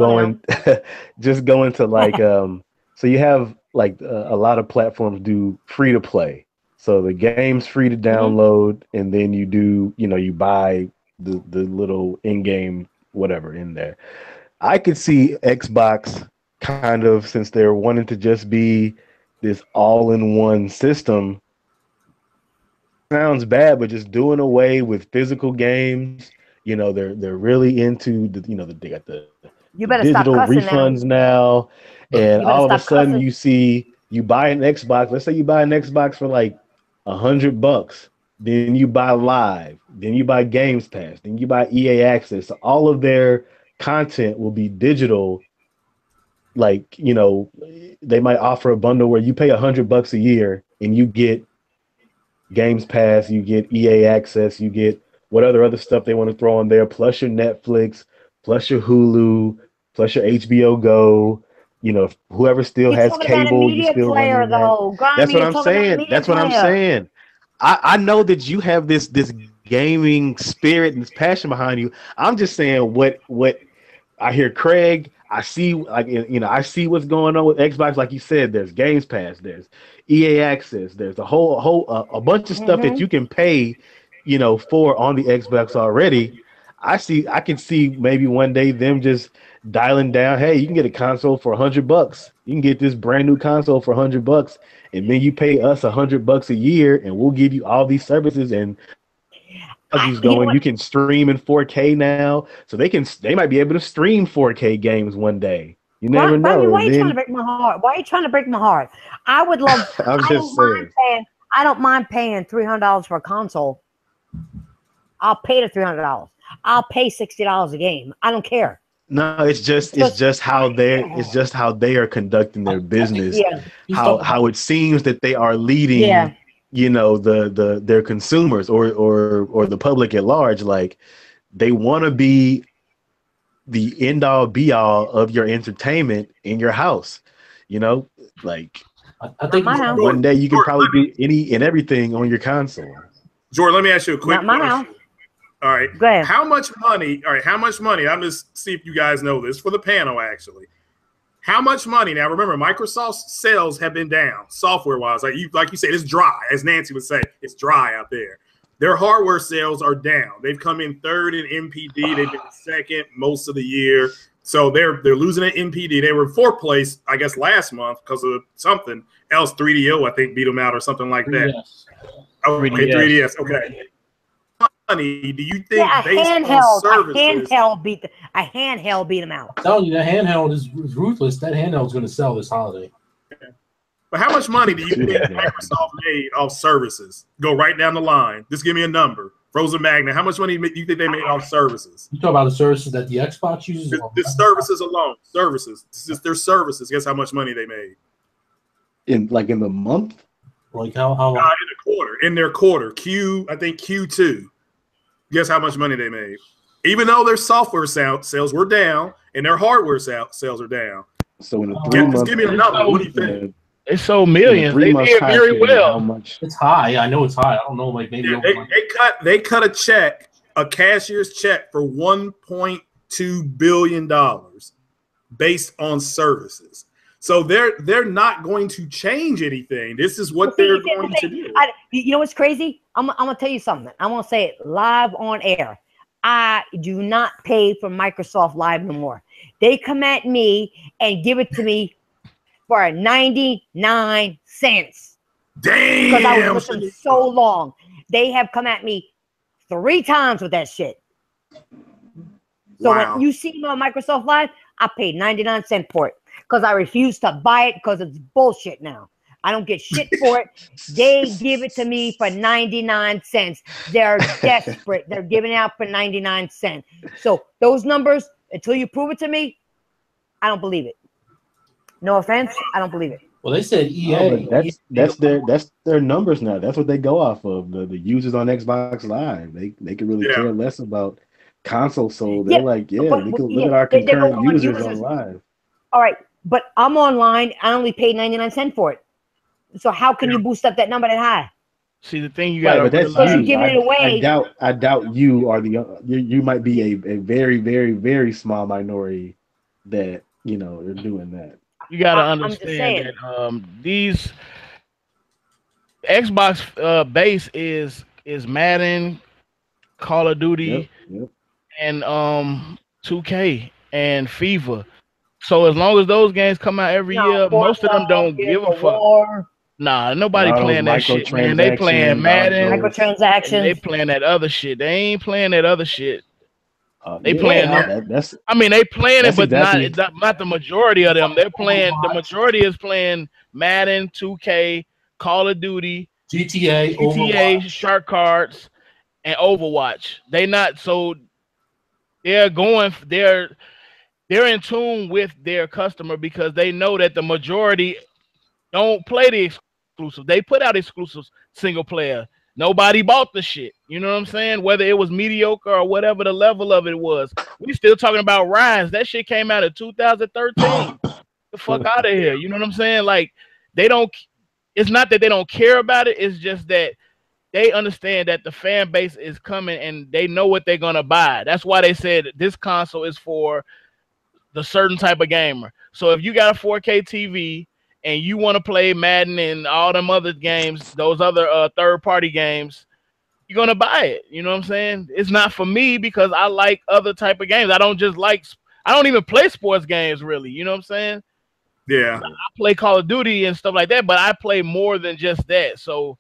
going to like so you have like a lot of platforms do free to play, so the game's free to download, and then you do you buy the little in-game whatever in there. I could see Xbox kind of, since they're wanting to just be this all-in-one system, sounds bad, but just doing away with physical games. They're really into the they got the digital refunds now, and all of a sudden you buy an Xbox. Let's say you buy an Xbox for like $100, then you buy Live, then you buy Games Pass, then you buy EA Access. So all of their content will be digital. Like they might offer a bundle where you pay $100 a year and you get Games Pass, you get EA Access, you get what other stuff they want to throw on there, plus your Netflix, plus your Hulu, plus your HBO Go. Whoever still has cable, you still running that. That's what I'm saying. That's what I'm saying. I know that you have this gaming spirit and this passion behind you. I'm just saying what I hear Craig. I see, like, you know, I see what's going on with Xbox. Like you said, there's Games Pass, there's EA Access, there's a bunch of stuff that you can pay, you know, for on the Xbox already. I can see maybe one day them just dialing down. Hey, you can get a console for $100. You can get this brand new console for $100, and then you pay us $100 a year, and we'll give you all these services and going. You can stream in 4K now, so they might be able to stream 4K games one day. You never know.
Why are you trying to break my heart? Why are you trying to break my heart? I would love. I don't mind paying $300 for a console. I'll pay the $300. I'll pay $60 a game. I don't care.
No, it's just how they are conducting their business. How it seems that they are leading.
Yeah.
You know, their consumers or the public at large. Like, they want to be the end all be all of your entertainment in your house. You know, like,
I think
one day you can probably do any and everything on your console.
Jordan, let me ask you a quick question. All right.
Go ahead.
How much money? All right. How much money? I'm just see if you guys know this for the panel, actually. How much money? Now, remember, Microsoft's sales have been down software-wise. Like you said, it's dry. As Nancy would say, it's dry out there. Their hardware sales are down. They've come in third in MPD. They've been second most of the year. So they're losing at MPD. They were fourth place, I guess, last month because of something else. 3DO, I think, beat them out or something like that.
3DS.
Oh, okay, 3DS. Okay. Money, do you think
a handheld beat them out?
I'm telling you, that handheld is ruthless. That handheld is going to sell this holiday.
Yeah. But how much money do you think Microsoft made off services? Go right down the line. Just give me a number. Frozen Magnet. How much money do you think they made off services?
You talk about the services that the Xbox uses?
The services alone. Services. It's just their services. Guess how much money they made?
In the month?
Like how long?
In a quarter. In their quarter. I think Q2. Guess how much money they made? Even though their software sales were down and their hardware sales are down.
So in a 3 months,
give me a number. What do you think?
They sold millions. They did very well.
How much?
It's high. I know it's high. I don't know. Like maybe
they cut a cashier's check for $1.2 billion based on services. So they're not going to change anything. This is what they're going to do.
You know what's crazy? I'm gonna tell you something. I'm gonna say it live on air. I do not pay for Microsoft Live no more. They come at me and give it to me for 99 cents.
Damn!
Because I was with them so long. They have come at me 3 times with that shit. So when you see me on Microsoft Live, I paid 99 cents for it because I refuse to buy it because it's bullshit now. I don't get shit for it. They give it to me for 99 cents. They're desperate. They're giving it out for 99 cents. So those numbers, until you prove it to me, I don't believe it. No offense, I don't believe it.
Well, they said EA.
That's their numbers now. That's what they go off of. The users on Xbox Live. They can really care less about console sold. They're like, we can look at our concurrent users on Live.
All right, but I'm online. I only paid 99 cents for it. So how can you boost up that number that high?
See, the thing you got,
but that's
you're giving it away.
I doubt you are you might be a very, very, very small minority that are doing that.
You got to understand that these Xbox base is Madden, Call of Duty, and 2K and FIFA. So as long as those games come out every year, most of them don't give a fuck. Nah, nobody playing that shit, man. They playing Madden,
microtransactions.
They playing that other shit. They ain't playing that other shit. They playing that. I mean, they playing it, but not the majority of them. They're playing. The majority is playing Madden, 2K, Call of Duty,
GTA,
Shark Cards, and Overwatch. They're in tune with their customer because they know that the majority don't play the exclusive. They put out exclusives single player. Nobody bought the shit. You know what I'm saying? Whether it was mediocre or whatever the level of it was. We still talking about Rise. That shit came out in 2013. The fuck out of here. You know what I'm saying? Like, it's not that they don't care about it. It's just that they understand that the fan base is coming and they know what they're going to buy. That's why they said this console is for the certain type of gamer. So if you got a 4K TV and you want to play Madden and all them other games, those other third-party games, you're gonna buy it. You know what I'm saying? It's not for me because I like other type of games. I don't even play sports games really. You know what I'm saying?
Yeah.
I play Call of Duty and stuff like that, but I play more than just that. So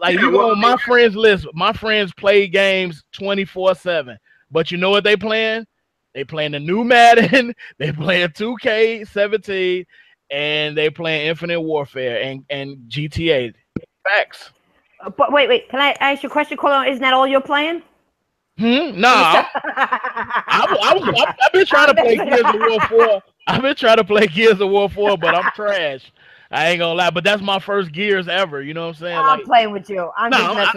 you go on my friends list, my friends play games 24/7. But you know what they playing? They playing the new Madden, they playing 2K17, and they playing Infinite Warfare and GTA. Facts.
But wait, can I ask you a question, Colin? Isn't that all you're playing?
No, I've been trying to play Gears of War 4. I've been trying to play Gears of War 4, but I'm trash. I ain't gonna lie, but that's my first Gears ever. You know what I'm saying?
I'm playing with you. I know.
I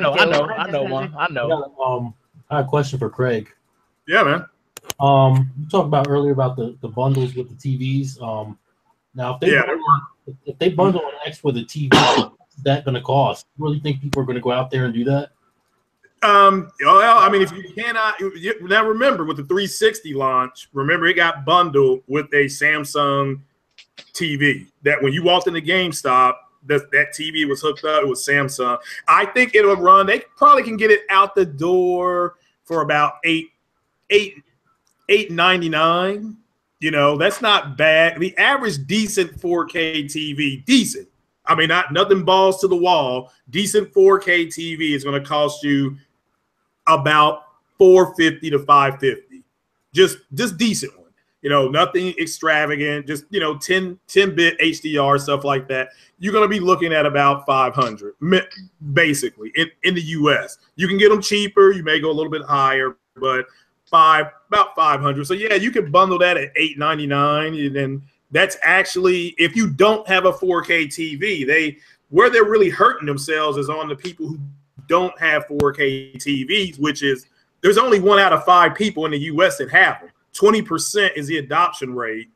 know.
I have a question for Craig.
Yeah, man.
You talked about earlier about the bundles with the TVs. Now if they bundle an X with a TV, what's that going to cost? You really think people are going to go out there and do that?
Well, I mean, if you cannot now remember with the 360 launch, remember it got bundled with a Samsung TV. That when you walked into GameStop, that TV was hooked up. It was Samsung. I think it'll run. They probably can get it out the door for about $8.99. You know, that's not bad. The average decent 4K TV, decent. I mean, nothing balls to the wall. Decent 4K TV is going to cost you about $450 to $550. Just decent one. You know, nothing extravagant. Just 10-bit HDR stuff like that. You're going to be looking at about $500 basically in the US. You can get them cheaper. You may go a little bit higher, but about $500. So yeah, you can bundle that at $8.99, and then that's actually if you don't have a 4K TV. Where they're really hurting themselves is on the people who don't have 4K TVs, which is there's only 1 out of 5 people in the US that have them. 20% is the adoption rate.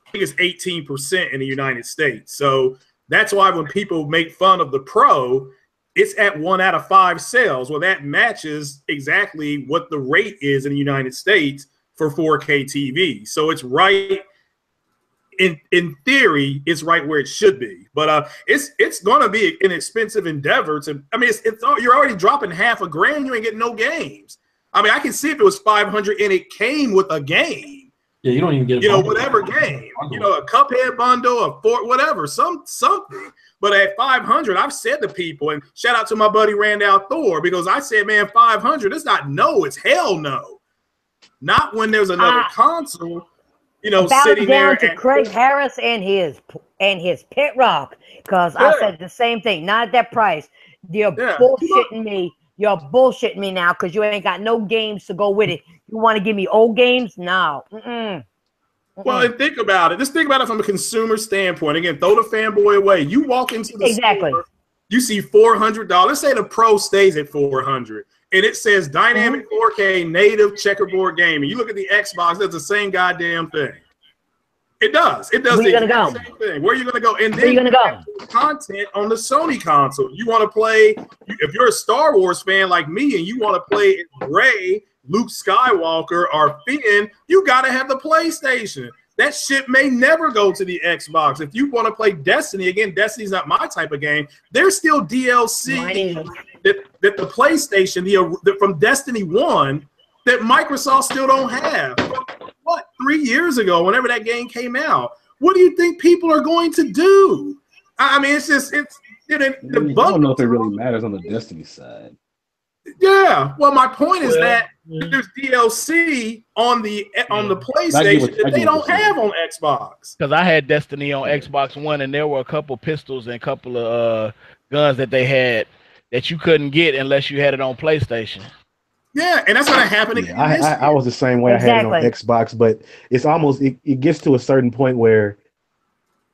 I think it's 18% in the United States. So that's why when people make fun of the Pro, it's at 1 out of 5 sales. Well, that matches exactly what the rate is in the United States for 4K TV. So it's right in theory, it's right where it should be. But it's going to be an expensive endeavor to. I mean, you're already dropping $500,000. You ain't getting no games. I mean, I can see if it was $500 and it came with a game.
Yeah, you don't even get
whatever game. A Cuphead bundle, a Fort, whatever, something. But at $500, I've said to people, and shout out to my buddy Randall Thor, because I said, man, $500, it's not no, it's hell no. Not when there's another console, sitting there.
Down to Craig Harris and his Pit Rock, because I said the same thing. Not at that price. You're bullshitting me. You're bullshitting me now because you ain't got no games to go with it. You want to give me old games? No.
Well, and think about it. Just think about it from a consumer standpoint. Again, throw the fanboy away. You walk into the store, you see $400. Let's say the Pro stays at $400, and it says dynamic 4K native checkerboard gaming. You look at the Xbox, that's the same goddamn thing. It does. It does the exact same thing. Where are you going to go? And then you have content on the Sony console. You want to play, if you're a Star Wars fan like me and you want to play Rey, Luke Skywalker, or Finn, you got to have the PlayStation. That shit may never go to the Xbox. If you want to play Destiny, again, Destiny's not my type of game. There's still DLC that the PlayStation, from Destiny 1, that Microsoft still don't have. What, 3 years ago, whenever that game came out? What do you think people are going to do? I mean, I don't
know if it really matters on the Destiny side.
Yeah, well, my point is that there's DLC on the PlayStation that they don't have on Xbox.
Because I had Destiny on Xbox One, and there were a couple pistols and a couple of guns that they had that you couldn't get unless you had it on PlayStation.
Yeah, and that's going to happen again.
I was the same way. I had it on Xbox, but it's almost it gets to a certain point where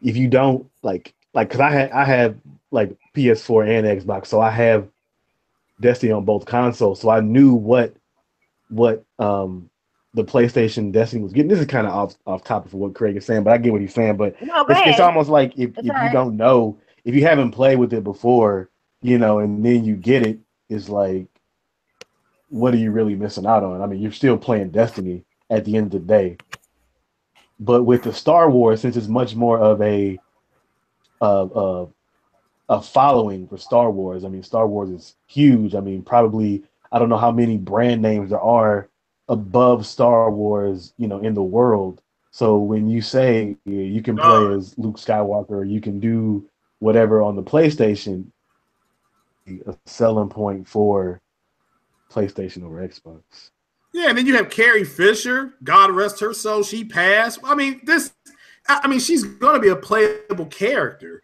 if you don't like because I have like PS4 and Xbox, so I have Destiny on both consoles, so I knew what the PlayStation Destiny was getting. This is kind of off topic for what Craig is saying, but I get what he's saying. But it's almost like if you don't know, if you haven't played with it before, and then you get it, it's like, what are you really missing out on? I mean, you're still playing Destiny at the end of the day. But with the Star Wars, since it's much more of a following for Star Wars. I mean, Star Wars is huge. I mean, probably I don't know how many brand names there are above Star Wars, in the world. So when you say you can play as Luke Skywalker, or you can do whatever on the PlayStation, a selling point for PlayStation over Xbox.
Yeah, and then you have Carrie Fisher. God rest her soul. She passed. I mean, she's going to be a playable character.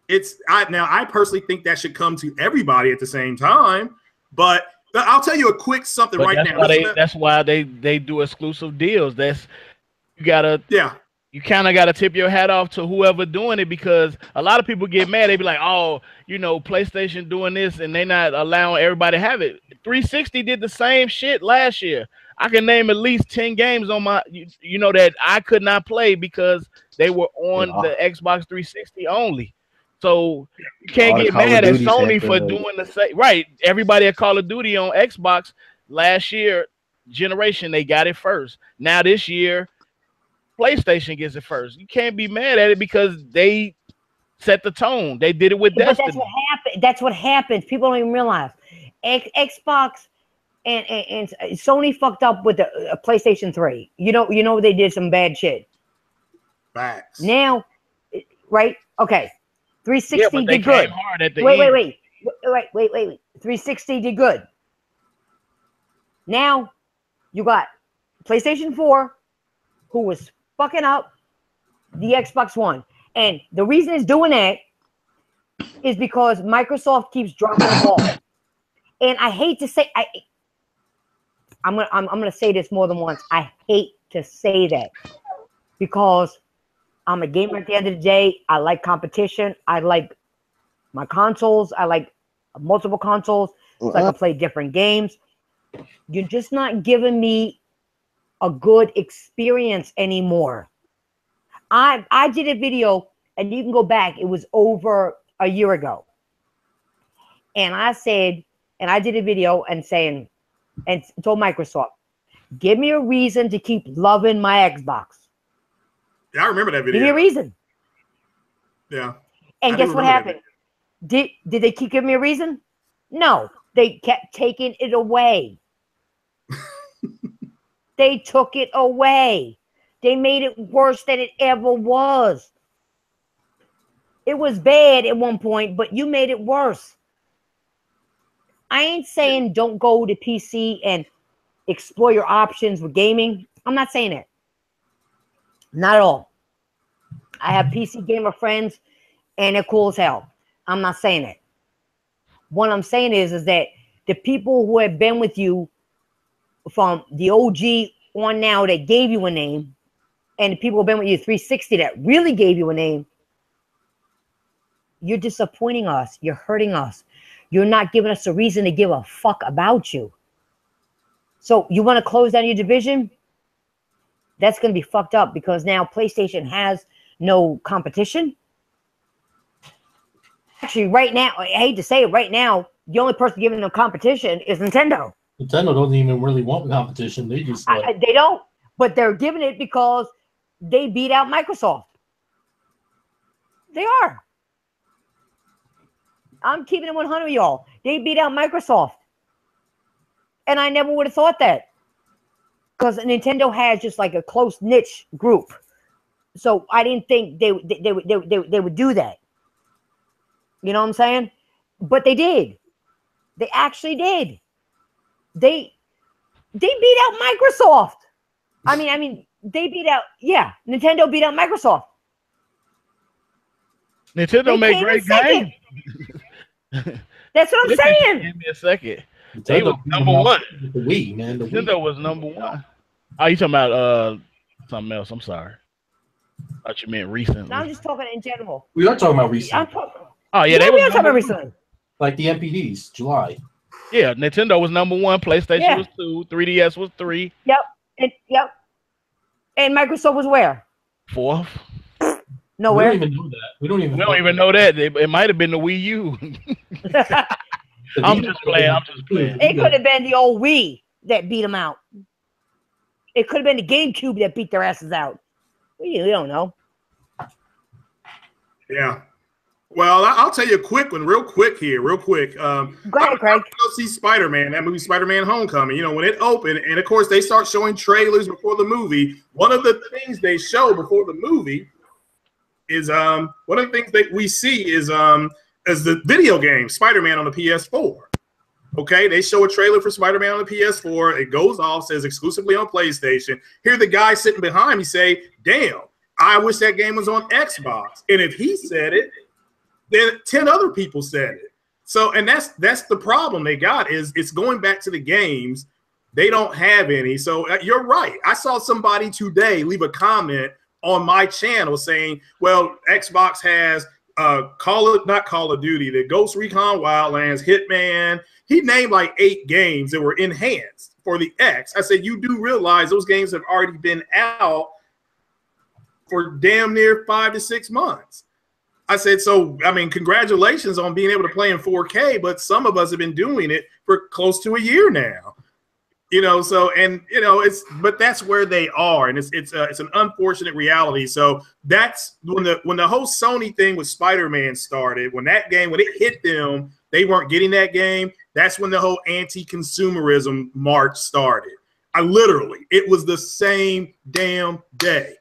I personally think that should come to everybody at the same time. But I'll tell you a quick something now.
That's why they do exclusive deals. You kind of gotta tip your hat off to whoever doing it, because a lot of people get mad. They be like, oh, PlayStation doing this and they not allowing everybody to have it. 360 did the same shit last year. I can name at least 10 games on my, that I could not play because they were on the Xbox 360 only. So you can't get mad at Sony for doing the same. Right. Everybody at Call of Duty on Xbox last year generation, they got it first. Now this year, PlayStation gets it first. You can't be mad at it because they set the tone. They did it with Destiny.
That's what happened. That's what happens. People don't even realize. Xbox and Sony fucked up with the PlayStation 3. They did some bad shit.
Facts.
Now, right? Okay. 360 did good.
Hard at the
Wait. 360 did good. Now you got PlayStation 4, who was fucking up the Xbox One, and the reason it's doing that is because Microsoft keeps dropping the ball. And I hate to say, I'm gonna say this more than once. I hate to say that because I'm a gamer at the end of the day. I like competition. I like my consoles. I like multiple consoles so I can play different games. You're just not giving me a good experience anymore. I did a video, and you can go back. It was over a year ago. And I said, and I did a video and told Microsoft, give me a reason to keep loving my Xbox.
Yeah, I remember that video.
Give me a reason.
Yeah.
And guess what happened? Did they keep giving me a reason? No. They kept taking it away. They took it away. They made it worse than it ever was. It was bad at one point, but you made it worse. I ain't saying don't go to PC and explore your options with gaming. I'm not saying it. Not at all. I have PC gamer friends, and they're cool as hell. I'm not saying it. What I'm saying is that the people who have been with you from the OG on now that gave you a name, and the people who have been with you 360 that really gave you a name, you're disappointing us. You're hurting us. You're not giving us a reason to give a fuck about you. So you want to close down your division? That's going to be fucked up because now PlayStation has no competition. Actually, right now, I hate to say it, right now, the only person giving them competition is Nintendo.
Nintendo doesn't even really want competition. They just
they don't, but they're giving it because they beat out Microsoft. They are. I'm keeping it 100, y'all. They beat out Microsoft. And I never would have thought that. Because Nintendo has just like a close niche group. So I didn't think they would do that. You know what I'm saying? But they did. They actually did. They beat out Microsoft. I mean, they beat out, Nintendo beat out Microsoft.
Nintendo made great games.
That's what I'm saying.
Give me a second. They was number one.
The Wii, man.
Nintendo was number one. Oh, you talking about something else? I'm sorry. I thought you meant recently.
No, I'm just talking in general.
We are talking about recently.
Oh yeah,
we are talking about recently.
Like the MPDs, July.
Yeah, Nintendo was number one. PlayStation was 2. 3DS was 3.
Yep. And Microsoft was where?
4th.
Nowhere.
We don't even know that. We don't
even know that. It might have been the Wii U. I'm just playing.
It could have been the old Wii that beat them out. It could have been the GameCube that beat their asses out. We don't know.
Yeah. Well, I'll tell you a quick one, real quick.
Go ahead, Craig.
I'm going to go see Spider-Man, that movie Spider-Man Homecoming. You know, when it opened, and of course they start showing trailers before the movie. One of the things they show before the movie is one of the things that we see is the video game Spider-Man on the PS4. Okay, they show a trailer for Spider-Man on the PS4. It goes off, says exclusively on PlayStation. Here the guy sitting behind me say, damn, I wish that game was on Xbox. And if he said it, then 10 other people said it. So, and that's the problem they got, is it's going back to the games. They don't have any. So you're right. I saw somebody today leave a comment on my channel saying, well, Xbox has not Call of Duty, the Ghost Recon Wildlands, Hitman. He named like 8 games that were enhanced for the X. I said, you do realize those games have already been out for damn near 5 to 6 months. I said, so, I mean, congratulations on being able to play in 4K, but some of us have been doing it for close to a year now. You know, so, and, you know, but that's where they are. And it's an unfortunate reality. So that's when the whole Sony thing with Spider-Man started, when it hit them, they weren't getting that game. That's when the whole anti-consumerism march started. It was the same damn day.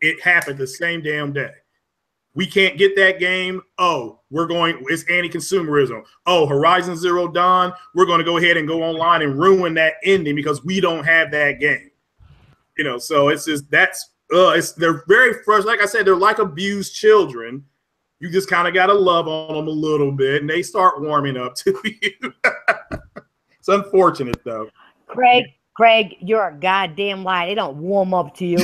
It happened the same damn day. We can't get that game. Oh, it's anti-consumerism. Oh, Horizon Zero Dawn, we're going to go ahead and go online and ruin that ending because we don't have that game. You know, so it's just, they're very frustrated. Like I said, they're like abused children. You just kind of got to love on them a little bit, and they start warming up to you. It's unfortunate, though.
Craig, you're a goddamn lie. They don't warm up to you.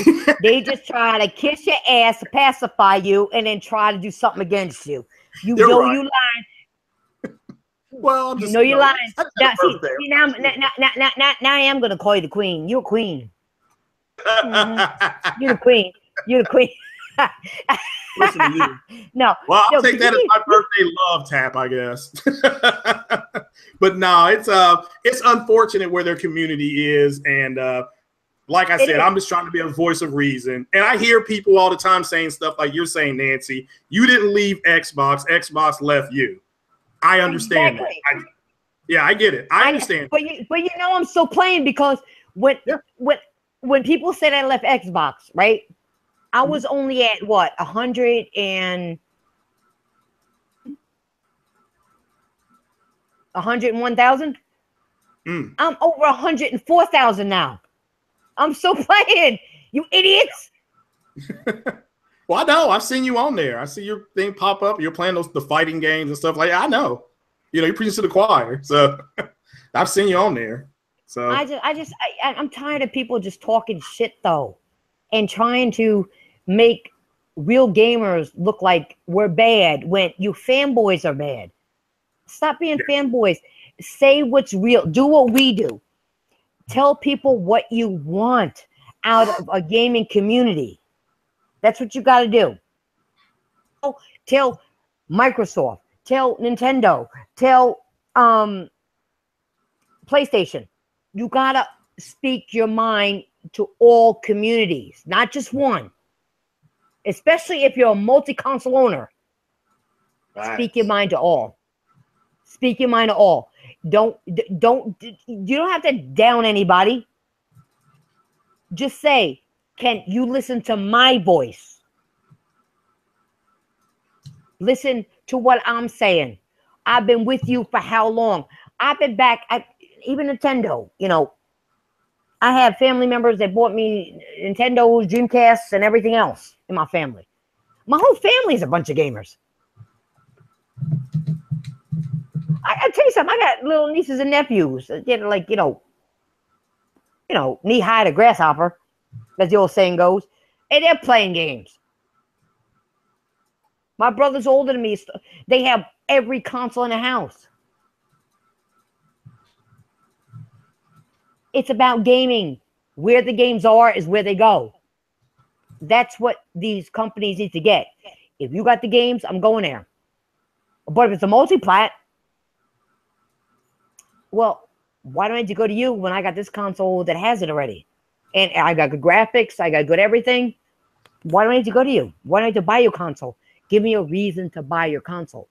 They just try to kiss your ass to pacify you and then try to do something against you. You know right. You lying.
Well, I'm just,
you're lying. Now I am going to call you the queen. You're a queen. Mm-hmm. You're the queen. You're the queen.
Listen to you.
No.
Well, I'll take that as my birthday love tap, I guess. But no, it's unfortunate where their community is, and like I said, I'm just trying to be a voice of reason. And I hear people all the time saying stuff like you're saying, Nancy. You didn't leave Xbox. Xbox left you. I understand that. I get it. I understand.
But you know, I'm still playing because when people said I left Xbox, right? I was only at what, 101,000? I'm over 104,000 now. I'm still playing. You idiots.
Well, I know. I've seen you on there. I see your thing pop up. You're playing the fighting games and stuff like that. I know. You know, you're preaching to the choir. So I've seen you on there. So I'm tired of people just talking shit though, and trying to make real gamers look like we're bad when you fanboys are bad. Stop being fanboys. Say what's real. Do what we do. Tell people what you want out of a gaming community. That's what you got to do. Tell Microsoft. Tell Nintendo. Tell PlayStation. You got to speak your mind to all communities, not just one. Especially if you're a multi-console owner. Right. Speak your mind to all. Speak your mind to all. You don't have to down anybody. Just say, can you listen to my voice? Listen to what I'm saying. I've been with you for how long? I've been back at even Nintendo, you know. I have family members that bought me Nintendos, Dreamcasts, and everything else in my family. My whole family is a bunch of gamers. I tell you something. I got little nieces and nephews that like, you know, knee high to grasshopper, as the old saying goes, and they're playing games. My brother's older than me. They have every console in the house. It's about gaming. Where the games are is where they go. That's what these companies need to get. If you got the games, I'm going there. But if it's a multi-plat, well, why don't I need to go to you when I got this console that has it already?
and I got good graphics, I got good everything. Why do I need to go to you? Why do I need to buy your console? Give me a reason to buy your console.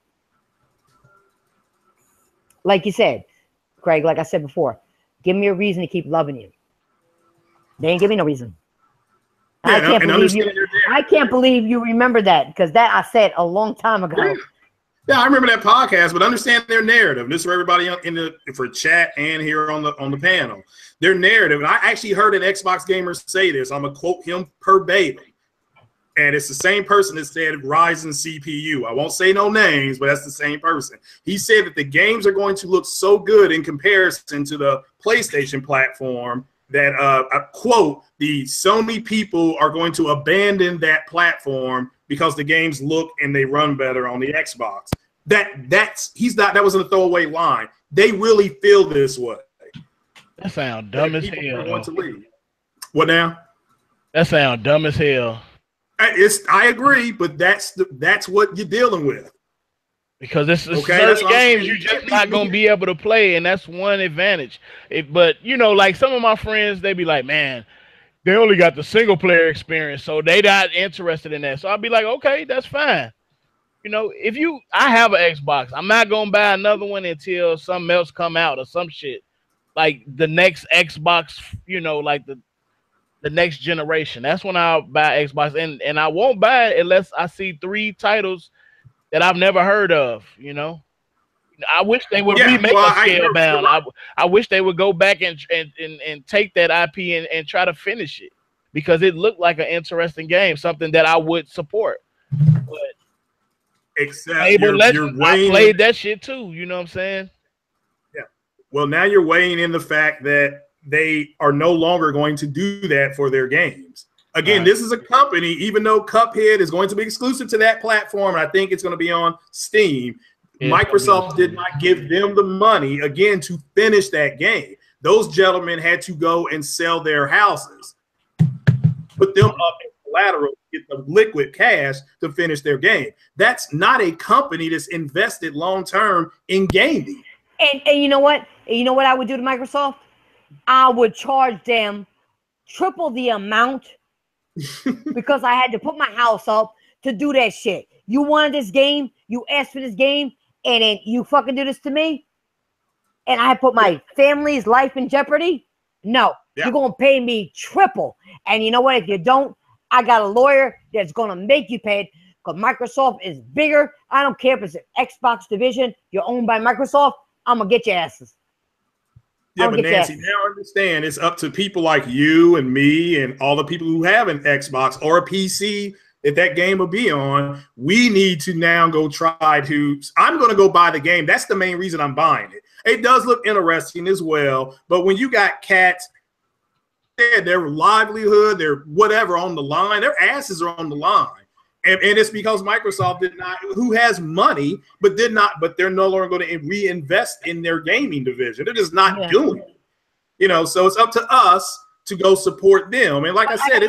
Like you said, Craig, like I said before, give me a reason to keep loving you. They ain't give me no reason.
Yeah,
I can't believe you remember that, because that I said a long time ago.
Yeah, I remember that podcast, but understand their narrative. This is for everybody for chat and here on the panel. Their narrative, and I actually heard an Xbox gamer say this. I'm gonna quote him verbatim, and it's the same person that said Ryzen CPU. I won't say no names, but that's the same person. He said that the games are going to look so good in comparison to the PlayStation platform that, I quote, the Sony people are going to abandon that platform because the games look and they run better on the Xbox. That wasn't a throwaway line. They really feel this way.
That sound dumb as hell.
Want to leave. What now?
That sound dumb as hell.
I agree, but that's what you're dealing with.
Because it's certain games you're just not gonna be able to play, and that's one advantage. But you know, like some of my friends, they be like, man, they only got the single player experience, so they not interested in that. So I'll be like, okay, that's fine. You know, I have an Xbox, I'm not gonna buy another one until something else come out or some shit. Like the next Xbox, you know, like the next generation. That's when I'll buy Xbox, and I won't buy it unless I see 3 titles that I've never heard of, you know. I wish they would remake Scalebound. I wish they would go back and take that IP and try to finish it, because it looked like an interesting game, something that I would support. But
except
I played that shit too, you know what I'm saying?
Yeah. Well, now you're weighing in the fact that they are no longer going to do that for their games. Again, This is a company, even though Cuphead is going to be exclusive to that platform, and I think it's going to be on Steam, Microsoft did not give them the money, again, to finish that game. Those gentlemen had to go and sell their houses, put them up in collateral, get the liquid cash to finish their game. That's not a company that's invested long-term in gaming.
And you know what? You know what I would do to Microsoft? I would charge them triple the amount because I had to put my house up to do that shit. You wanted this game, you asked for this game, and then you fucking do this to me, and I put my family's life in jeopardy? No, you're gonna pay me triple. And you know what? If you don't, I got a lawyer that's gonna make you pay it, because Microsoft is bigger. I don't care if it's an Xbox division, you're owned by Microsoft, I'm gonna get your asses.
Yeah, but Nancy, now understand it's up to people like you and me and all the people who have an Xbox or a PC that game will be on. We need to now go try to. I'm going to go buy the game. That's the main reason I'm buying it. It does look interesting as well. But when you got cats, their livelihood, their whatever on the line, their asses are on the line. And it's because Microsoft did not, who has money, but they're no longer going to reinvest in their gaming division. They're just not doing it. You know, so it's up to us to go support them. And like I said,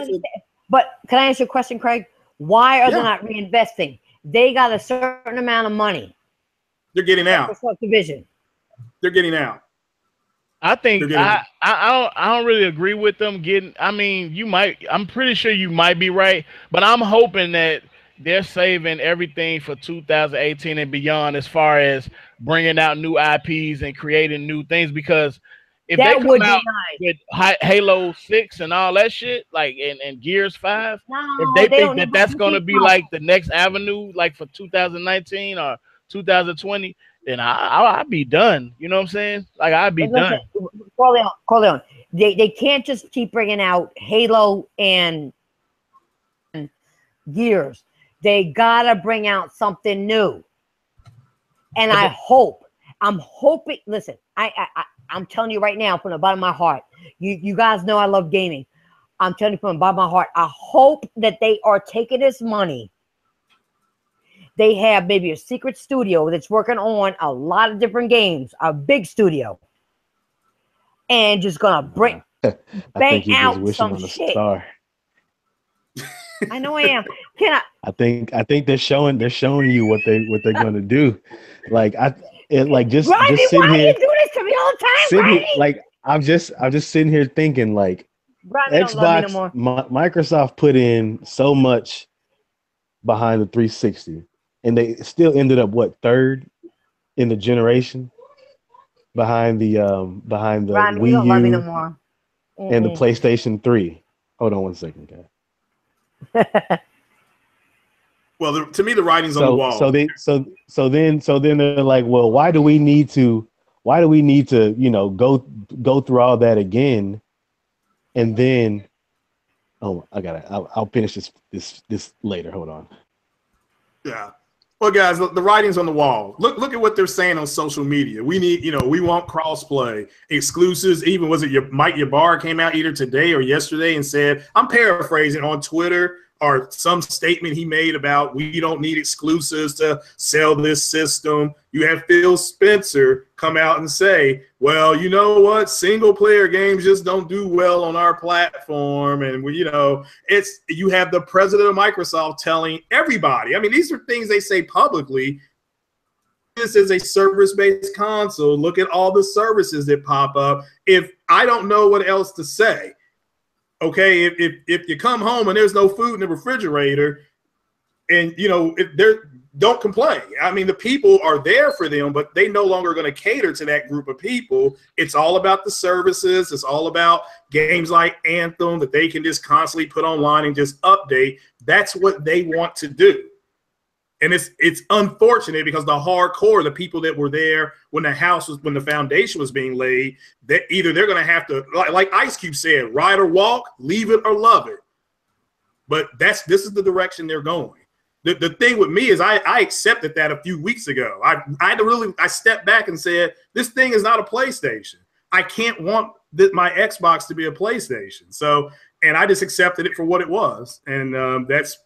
but can I ask you a question, Craig? Why are they not reinvesting? They got a certain amount of money.
They're getting out.
Microsoft division.
They're getting out.
I think I don't really agree with them getting. I mean, I'm pretty sure you might be right, but I'm hoping that they're saving everything for 2018 and beyond as far as bringing out new IPs and creating new things, because if they come out with Halo 6 and all that shit, like and Gears 5, if they think that that's going to be like the next avenue, like for 2019 or 2020, then I'll be done. You know what I'm saying? Like, I'd be done.
Corleone. They can't just keep bringing out Halo and Gears. They gotta bring out something new. And I'm hoping. Listen, I'm telling you right now from the bottom of my heart. You guys know I love gaming. I'm telling you from the bottom of my heart. I hope that they are taking this money. They have maybe a secret studio that's working on a lot of different games, a big studio, and just gonna bang out some shit. Star. I know I am.
I think they're showing you what they're gonna do. Like just sitting here.
You do this to me all the time,
like I'm just sitting here thinking, like,
Grimy don't love me no more.
Microsoft put in so much behind the 360, and they still ended up third in the generation behind the
Grimy, you
Wii
don't love me no
U
more.
and the PlayStation 3. Hold on one second, guys.
Well, to me, the writing's on the wall.
So then they're like, well, why do we need to, go through all that again? And then, I'll finish this later. Hold on.
Yeah. Well, guys, the writing's on the wall. Look at what they're saying on social media. We need, we want crossplay, exclusives. Even was it Mike Ybarra came out either today or yesterday and said, I'm paraphrasing on Twitter, or some statement he made about we don't need exclusives to sell this system. You have Phil Spencer come out and say, well, you know what? Single player games just don't do well on our platform. And you have the president of Microsoft telling everybody. I mean, these are things they say publicly. This is a service-based console. Look at all the services that pop up. If I don't know what else to say, okay, if you come home and there's no food in the refrigerator, and don't complain. I mean, the people are there for them, but they no longer going to cater to that group of people. It's all about the services. It's all about games like Anthem that they can just constantly put online and just update. That's what they want to do. And it's unfortunate because the hardcore, the people that were there when the foundation was being laid, that either they're going to have to, like Ice Cube said, ride or walk, leave it or love it. But this is the direction they're going. The thing with me is I accepted that a few weeks ago. I stepped back and said, this thing is not a PlayStation. I can't want my Xbox to be a PlayStation. So, and I just accepted it for what it was. And that's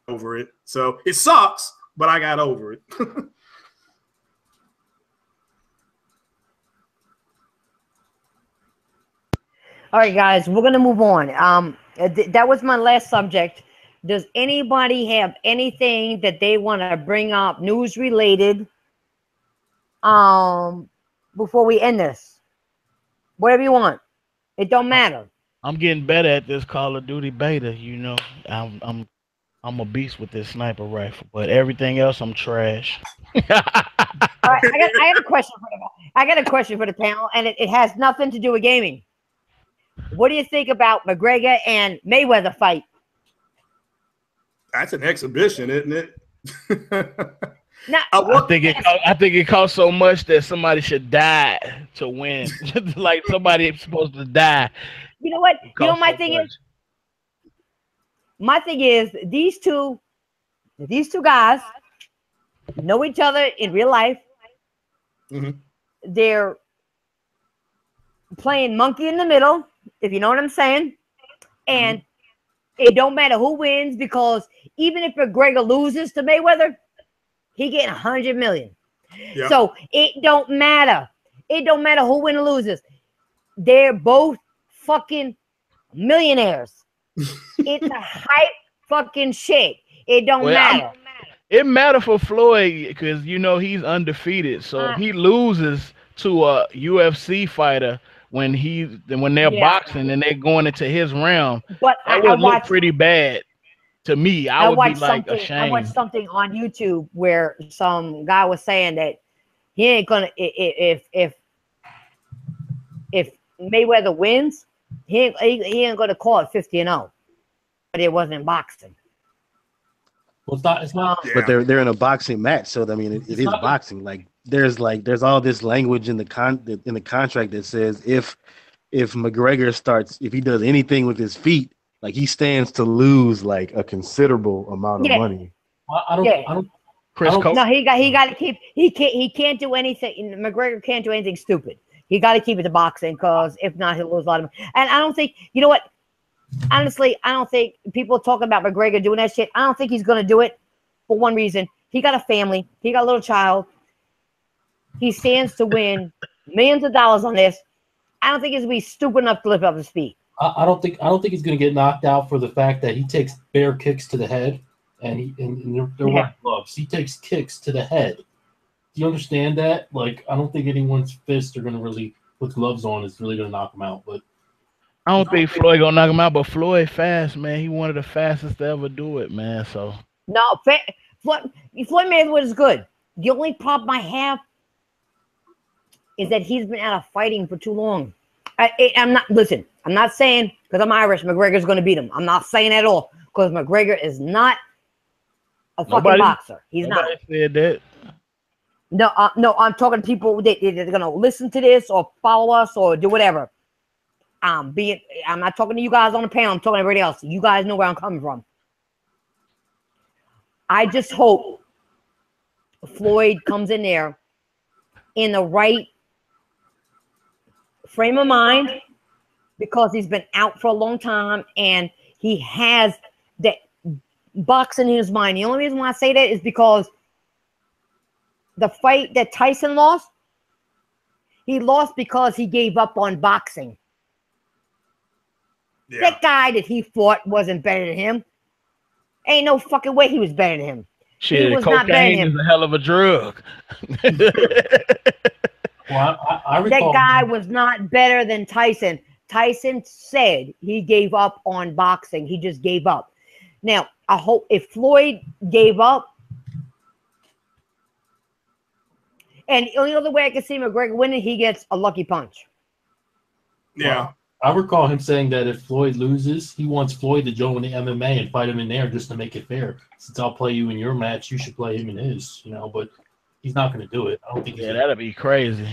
over it. So it sucks, but I got over it.
All right, guys, we're gonna move on. That was my last subject. Does anybody have anything that they want to bring up, news related, before we end this? Whatever you want. It don't matter.
I'm getting better at this Call of Duty beta. I'm a beast with this sniper rifle, but everything else I'm trash.
All right, I got a question for the I got a question for the panel, and it has nothing to do with gaming. What do you think about McGregor and Mayweather fight?
That's an exhibition, isn't it?
Now,
I think it costs so much that somebody should die to win. Like somebody is supposed to die.
You know what? My thing is these two guys know each other in real life.
Mm-hmm.
They're playing monkey in the middle, if you know what I'm saying. And it don't matter who wins, because even if McGregor loses to Mayweather, he getting 100 million.
Yeah.
So it don't matter. It don't matter who wins or loses. They're both fucking millionaires. It's a hype fucking shit. It don't matter.
It matter for Floyd because he's undefeated. So if he loses to a UFC fighter when they're boxing and they're going into his realm,
but
that would look pretty bad to me. I would be like ashamed.
I watched something on YouTube where some guy was saying that he ain't gonna if Mayweather wins, he ain't gonna call it 50-0. But it wasn't boxing.
Well, it's not.
But they're in a boxing match, so I mean, it is boxing. Like there's all this language in the contract that says if McGregor if he does anything with his feet, like he stands to lose like a considerable amount of money.
I don't.
No, he got to keep. He can't do anything. McGregor can't do anything stupid. He got to keep it to boxing, because if not, he'll lose a lot of money. And I don't think, you know what? Honestly, I don't think people talking about McGregor doing that shit. I don't think he's going to do it for one reason. He got a family. He got a little child. He stands to win millions of dollars on this. I don't think he's going to be stupid enough to lift up his feet.
I don't think he's going to get knocked out for the fact that he takes bare kicks to the head, and they're wearing gloves. He takes kicks to the head. Do you understand that? Like, I don't think anyone's fists are going to really, with gloves on, is really going to knock him out. But
I don't think Floyd gonna knock him out, but Floyd fast, man. He one of the fastest to ever do it, man. So
No, Floyd Mayweather is good. The only problem I have is that he's been out of fighting for too long. I'm not saying because I'm Irish, McGregor's going to beat him. I'm not saying at all because McGregor is not a fucking boxer. He's not.
Said that.
No, I'm talking to people that are going to listen to this or follow us or do whatever. I'm not talking to you guys on the panel. I'm talking to everybody else. You guys know where I'm coming from. I just hope Floyd comes in there in the right frame of mind because he's been out for a long time and he has that boxing in his mind. The only reason why I say that is because the fight that Tyson lost, he lost because he gave up on boxing. Yeah. That guy that he fought wasn't better than him. Ain't no fucking way he was better than him.
Shit,
he was
cocaine
not better than him.
is a hell of a drug.
Well, I recall
that guy was not better than Tyson. Tyson said he gave up on boxing. He just gave up. Now, I hope if Floyd gave up, and the only other way I can see McGregor winning, he gets a lucky punch.
Yeah.
Well, I recall him saying that if Floyd loses, he wants Floyd to join the MMA and fight him in there just to make it fair. Since I'll play you in your match, you should play him in his, but he's not going to do it. I don't think he's
that'd be crazy.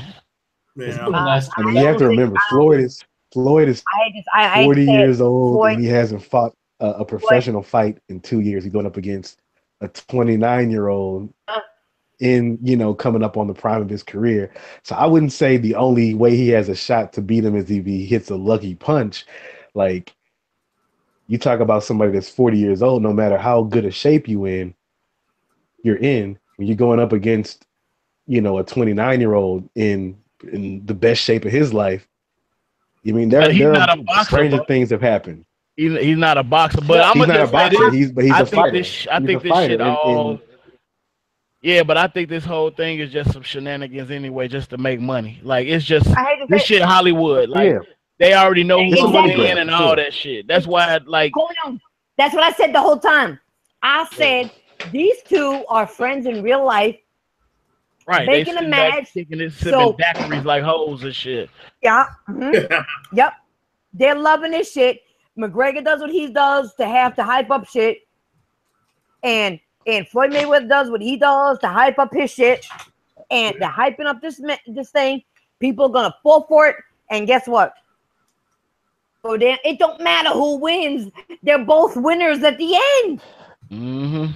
Yeah. I mean, you have to remember, Floyd is 40 years old, Floyd, and he hasn't fought a professional fight in 2 years. He's going up against a 29-year-old coming up on the prime of his career. So I wouldn't say the only way he has a shot to beat him is if he hits a lucky punch. Like, you talk about somebody that's 40 years old, no matter how good a shape you're in, when you're going up against, a 29-year-old in the best shape of his life. I mean, there are stranger things have happened.
He's not a boxer, but
he's not a boxer. He's a fighter.
I think this shit all. Yeah, but I think this whole thing is just some shenanigans anyway, just to make money. Like, it's just this shit Hollywood. Like, they already know who's going in and all that shit. That's why, like,
that's what I said the whole time. I said these two are friends in real life.
Right,
making a match,
sipping daiquiris like hoes and shit.
Yeah. Mm-hmm. Yep. They're loving this shit. McGregor does what he does to have to hype up shit, and Floyd Mayweather does what he does to hype up his shit, and they're hyping up this thing. People are gonna fall for it, and guess what? So then it don't matter who wins. They're both winners at the end.
Mm-hmm.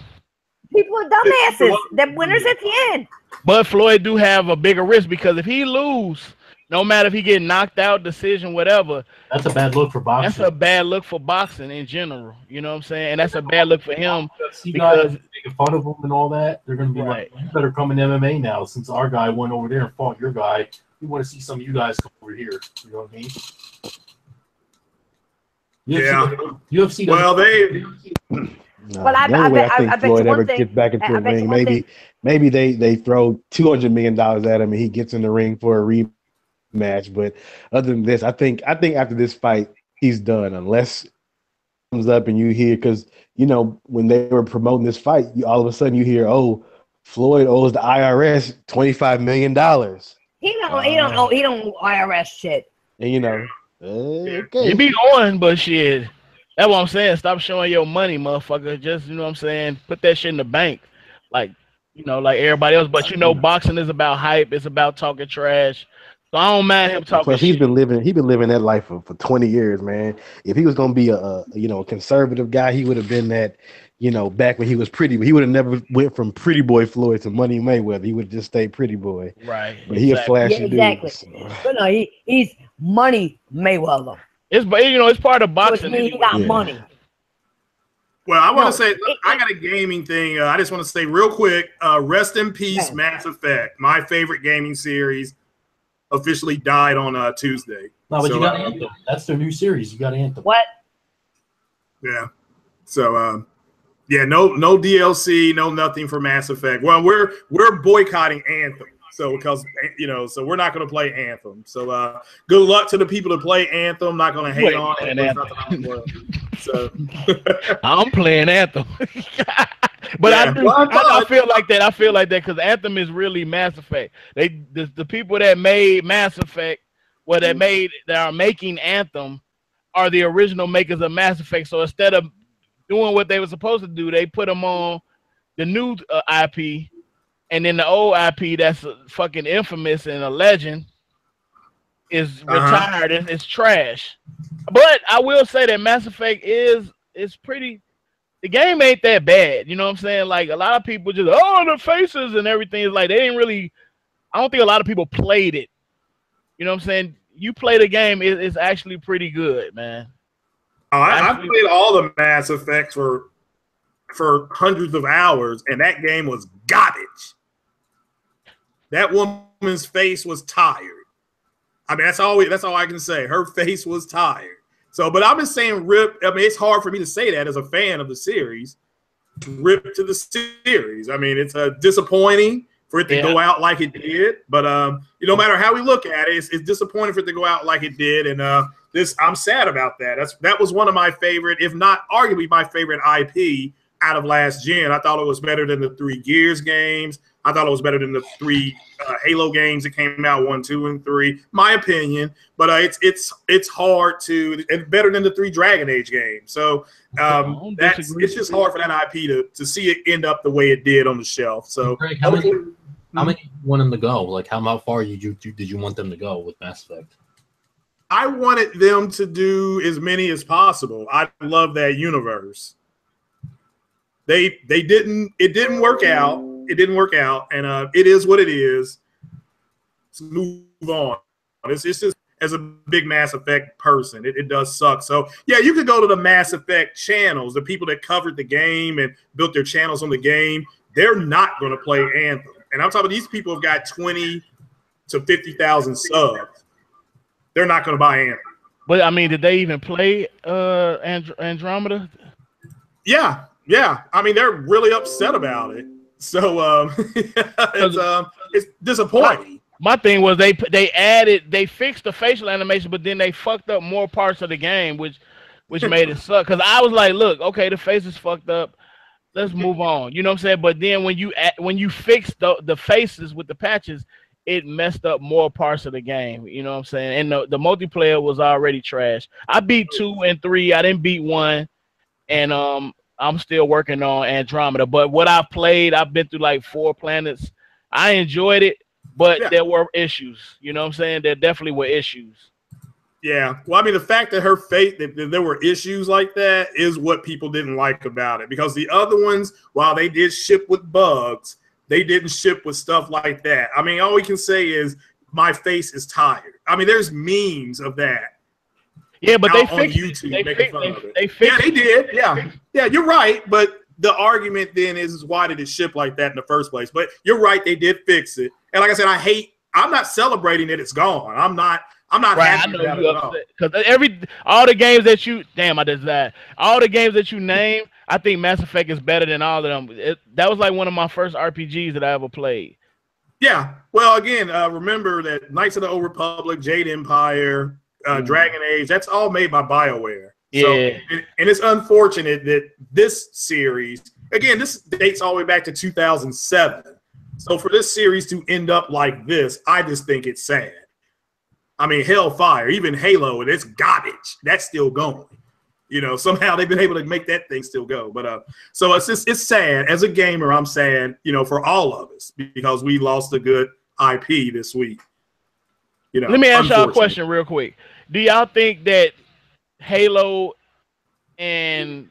People are dumbasses. They're winners at the end.
But Floyd do have a bigger risk because if he lose, no matter if he get knocked out, decision, whatever,
that's a bad look for boxing.
That's a bad look for boxing in general. You know what I'm saying? And that's a bad look for him
because making fun of him and all that. They're going to be like, you better come in MMA now since our guy went over there and fought your guy. We want to see some of you guys come over here. You know what I mean? UFC.
Well, they.
But
the only way I think Floyd ever gets back into a ring, maybe they throw $200 million at him and he gets in the ring for a rematch. But other than this, I think after this fight, he's done. Unless it comes up and you hear, because when they were promoting this fight, all of a sudden you hear, oh, Floyd owes the IRS $25 million.
He don't owe IRS shit.
And okay.
You be going, but shit. That's what I'm saying. Stop showing your money, motherfucker. Just, what I'm saying, put that shit in the bank. Like, like everybody else. But boxing is about hype. It's about talking trash. So I don't mind him talking
Plus, he's been living that life for 20 years, man. If he was gonna be a conservative guy, he would have been that, back when he was pretty. He would have never went from Pretty Boy Floyd to Money Mayweather. He would just stay Pretty Boy.
Right.
But he a flashy dude.
But no, he's Money Mayweather.
It's part of boxing.
He got money.
Well, I want to say, I got a gaming thing. I just want to say real quick, rest in peace, Mass Effect. My favorite gaming series officially died on Tuesday.
No, but you got Anthem. That's their new series. You got Anthem.
What?
Yeah. So, no DLC, no nothing for Mass Effect. Well, we're boycotting Anthem. So because so we're not going to play Anthem. So good luck to the people that play Anthem. Not going to hate on it. So
I'm playing Anthem. But yeah. I feel like that. I feel like that because Anthem is really Mass Effect. The people that made Mass Effect, that are making Anthem, are the original makers of Mass Effect. So instead of doing what they were supposed to do, they put them on the new IP, and then the old IP that's fucking infamous and a legend is retired and it's trash. But I will say that Mass Effect is pretty. The game ain't that bad, you know what I'm saying? Like a lot of people just the faces and everything is like they didn't really. I don't think a lot of people played it. You know what I'm saying? You play the game, it's actually pretty good, man.
I played all the Mass Effects for hundreds of hours, and that game was garbage. That woman's face was tired. I mean, that's all I can say. Her face was tired. So, but I'm just saying, rip. I mean, it's hard for me to say that as a fan of the series. Rip to the series. I mean, it's disappointing for it to go out like it did. But no matter how we look at it, it's disappointing for it to go out like it did. And I'm sad about that. That was one of my favorite, if not arguably my favorite IP out of last gen. I thought it was better than the 3 Gears games. I thought it was better than the 3 Halo games that came out 1, 2, and 3. My opinion, but it's hard to. It's better than the 3 Dragon Age games. So it's just hard for that IP to see it end up the way it did on the shelf. So
Greg, how many you want them to go? Like how far did you want them to go with Mass Effect?
I wanted them to do as many as possible. I love that universe. They didn't. It didn't work out. It didn't work out, and it is what it is. Let's move on. It's just as a big Mass Effect person, it does suck. So yeah, you could go to the Mass Effect channels, the people that covered the game and built their channels on the game. They're not going to play Anthem, and I'm talking. These people have got 20 to 50,000 subs. They're not going to buy Anthem.
But I mean, did they even play Andromeda?
Yeah. I mean, they're really upset about it. So it's disappointing.
My thing was they fixed the facial animation, but then they fucked up more parts of the game, which made it suck. Because I was like, look, okay, the face is fucked up. Let's move on. You know what I'm saying? But then when you fix the faces with the patches, it messed up more parts of the game. You know what I'm saying? And the multiplayer was already trash. I beat 2 and 3. I didn't beat 1, and I'm still working on Andromeda. But what I've played, I've been through like 4 planets. I enjoyed it, but there were issues. You know what I'm saying? There definitely were issues.
Yeah. Well, I mean, the fact that her fate, that there were issues like that is what people didn't like about it. Because the other ones, while they did ship with bugs, they didn't ship with stuff like that. I mean, all we can say is my face is tired. I mean, there's memes of that.
Yeah, but they
fixed
YouTube
it. Making fun of it.
They fixed
they did. Yeah, you're right. But the argument then is why did it ship like that in the first place? But you're right, they did fix it. And like I said, I'm not celebrating that it's gone. I'm not happy about it at all.
Because all the games that you all the games that you name, I think Mass Effect is better than all of them. That was like one of my first RPGs that I ever played.
Yeah. Well, again, remember that Knights of the Old Republic, Jade Empire, Dragon Age, that's all made by BioWare.
Yeah.
So, and it's unfortunate that this series, again, this dates all the way back to 2007. So for this series to end up like this, I just think it's sad. I mean, Hellfire, even Halo, and it's garbage. That's still going. You know, somehow they've been able to make that thing still go. But so it's sad. As a gamer, I'm sad, for all of us because we lost a good IP this week.
Let me ask y'all a question real quick. Do y'all think that Halo and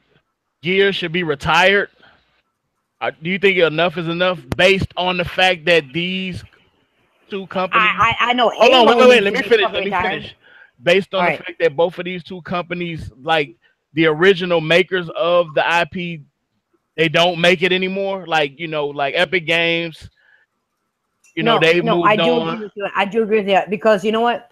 Gears should be retired? Do you think enough is enough based on the fact that these two companies?
I know.
Hold on, wait. Let me finish. Based on the fact that both of these two companies, like the original makers of the IP, they don't make it anymore. Like like Epic Games. They've moved on.
I do agree with that because you know what?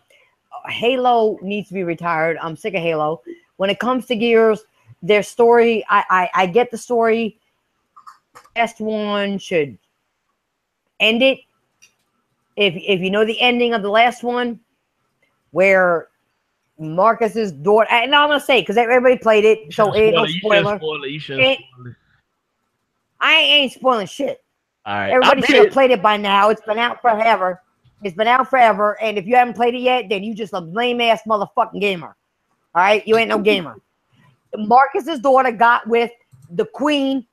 Halo needs to be retired. I'm sick of Halo. When it comes to Gears, their story, I get the story. Best one should end it. if you know the ending of the last one, where Marcus's daughter, and I'm gonna say because everybody played it, so ain't no spoiler.
You shouldn't spoil it.
I ain't spoiling shit.
All right,
Everybody should have played it by now. It's been out forever. It's been out forever, and if you haven't played it yet, then you just a lame ass motherfucking gamer. All right, you ain't no gamer. Marcus's daughter got with the queen,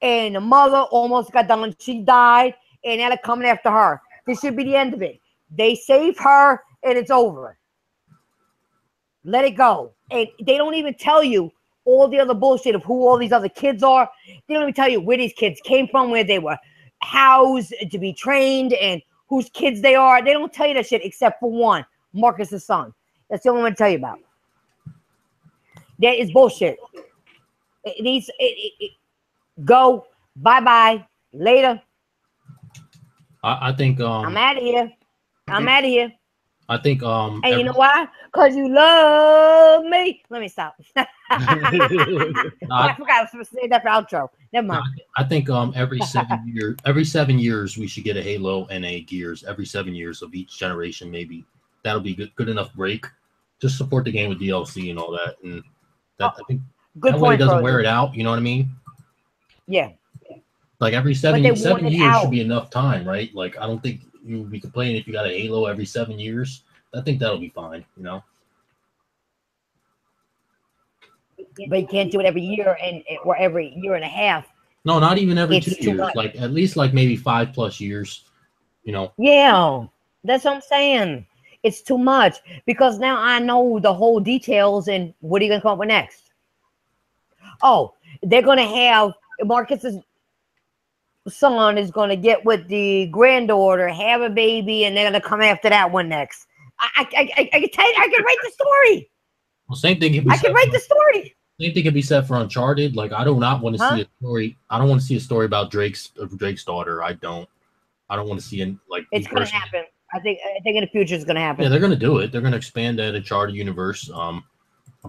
and the mother almost got done. She died, and now they're coming after her. This should be the end of it. They save her, and it's over. Let it go. And they don't even tell you all the other bullshit of who all these other kids are. They don't even tell you where these kids came from, where they were housed to be trained, and whose kids they are. They don't tell you that shit except for one, Marcus's son. That's the only one to tell you about. That is bullshit. It needs go. Bye-bye. Later.
I think
I'm out of here. I'm out of here.
I think
and you know why? Because you love me. Let me stop. I forgot I was supposed to say that for outro. Never mind.
I think every 7 years we should get a Halo and a Gears every 7 years of each generation. Maybe that'll be good enough break. Just support the game with DLC and all that, and that I think
good
that
point,
way it doesn't
Frozen.
wear it out. You know what I mean?
Yeah.
Like every 7 years should be enough time, right? Like I don't think you would be complaining if you got a Halo every 7 years. I think that'll be fine, you know.
But you can't do it every year or every year and a half.
No, not even every 2 years. Much. Like at least like maybe 5+ years, you know.
Yeah, that's what I'm saying. It's too much because now I know the whole details and what are you gonna come up with next? Oh, they're gonna have Marcus's son is gonna get with the granddaughter, have a baby, and they're gonna come after that one next. I can tell you, I can write the story.
Well, same thing.
I can write the story.
Same thing can be said for Uncharted. Like I do not want to see a story. I don't want to see a story about Drake's daughter. I don't want to see it like.
It's gonna happen. I think in the future it's gonna happen.
Yeah, they're gonna do it. They're gonna expand that Uncharted universe. I'm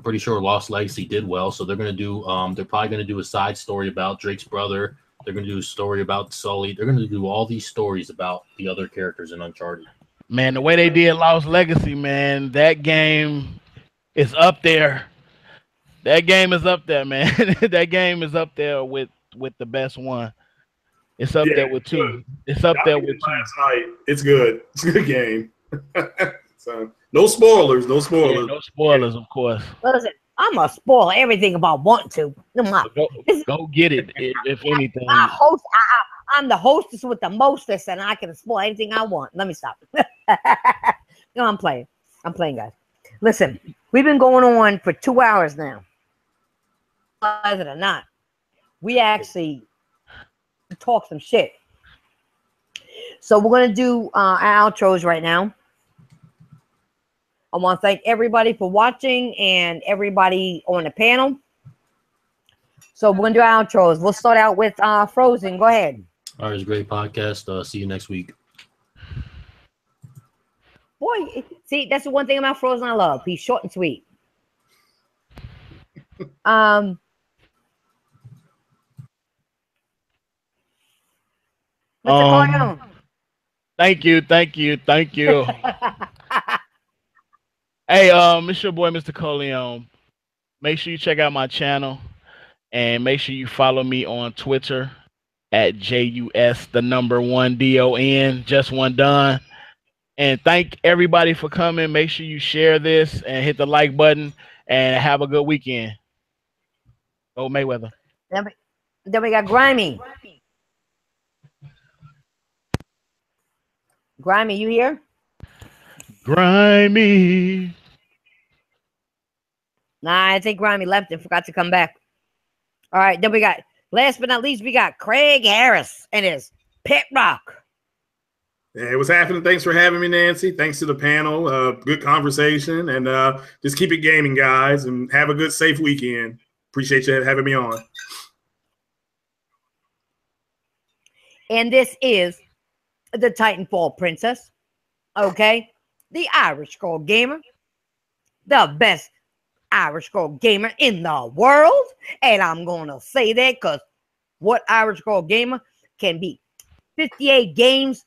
pretty sure Lost Legacy did well, so they're gonna do. They're probably gonna do a side story about Drake's brother. They're gonna do a story about Sully. They're gonna do all these stories about the other characters in Uncharted.
Man, the way they did Lost Legacy, man, that game is up there. That game is up there, man. That game is up there with the best one. It's up there with two. It's up there with two.
Last night. It's good. It's a good game. So no spoilers. No spoilers.
Yeah, no spoilers, of course.
Listen, I'm gonna spoil everything if I want to.
Go get it. If anything.
I'm the hostess with the mostest, and I can spoil anything I want. Let me stop. No, I'm playing. I'm playing, guys. Listen, we've been going on for 2 hours now. Realize it or not, we actually talk some shit. So we're gonna do our outros right now. I want to thank everybody for watching and everybody on the panel. So we're gonna do our outros. We'll start out with Frozen. Go ahead.
All right, it's a great podcast. See you next week.
Boy, see, that's the one thing about Frozen I love. He's short and sweet. Mr. Corleone.
Thank you. Hey, it's your boy, Mr. Corleone. Make sure you check out my channel and make sure you follow me on Twitter at JUS1DON, just one done. And thank everybody for coming. Make sure you share this and hit the like button and have a good weekend. Go Mayweather.
Then we got Grimy. Grimy, you here?
Grimy.
Nah, I think Grimy left and forgot to come back. All right, then we got, last but not least, we got Craig Harris and his Pet Rock.
Hey, what's happening? Thanks for having me, Nancy. Thanks to the panel. Good conversation. And just keep it gaming, guys, and have a good, safe weekend. Appreciate you having me on.
And this is the Titanfall Princess. Okay? The Irish Girl Gamer. The best Irish Girl Gamer in the world. And I'm going to say that because what Irish Girl Gamer can beat 58 games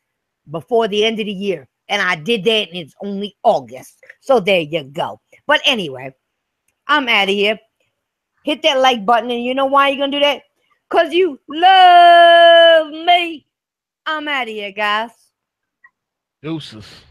before the end of the year. And I did that, and it's only August. So there you go. But anyway, I'm out of here. Hit that like button, and you know why you're going to do that? Because you love me. I'm out of here, guys.
Deuces.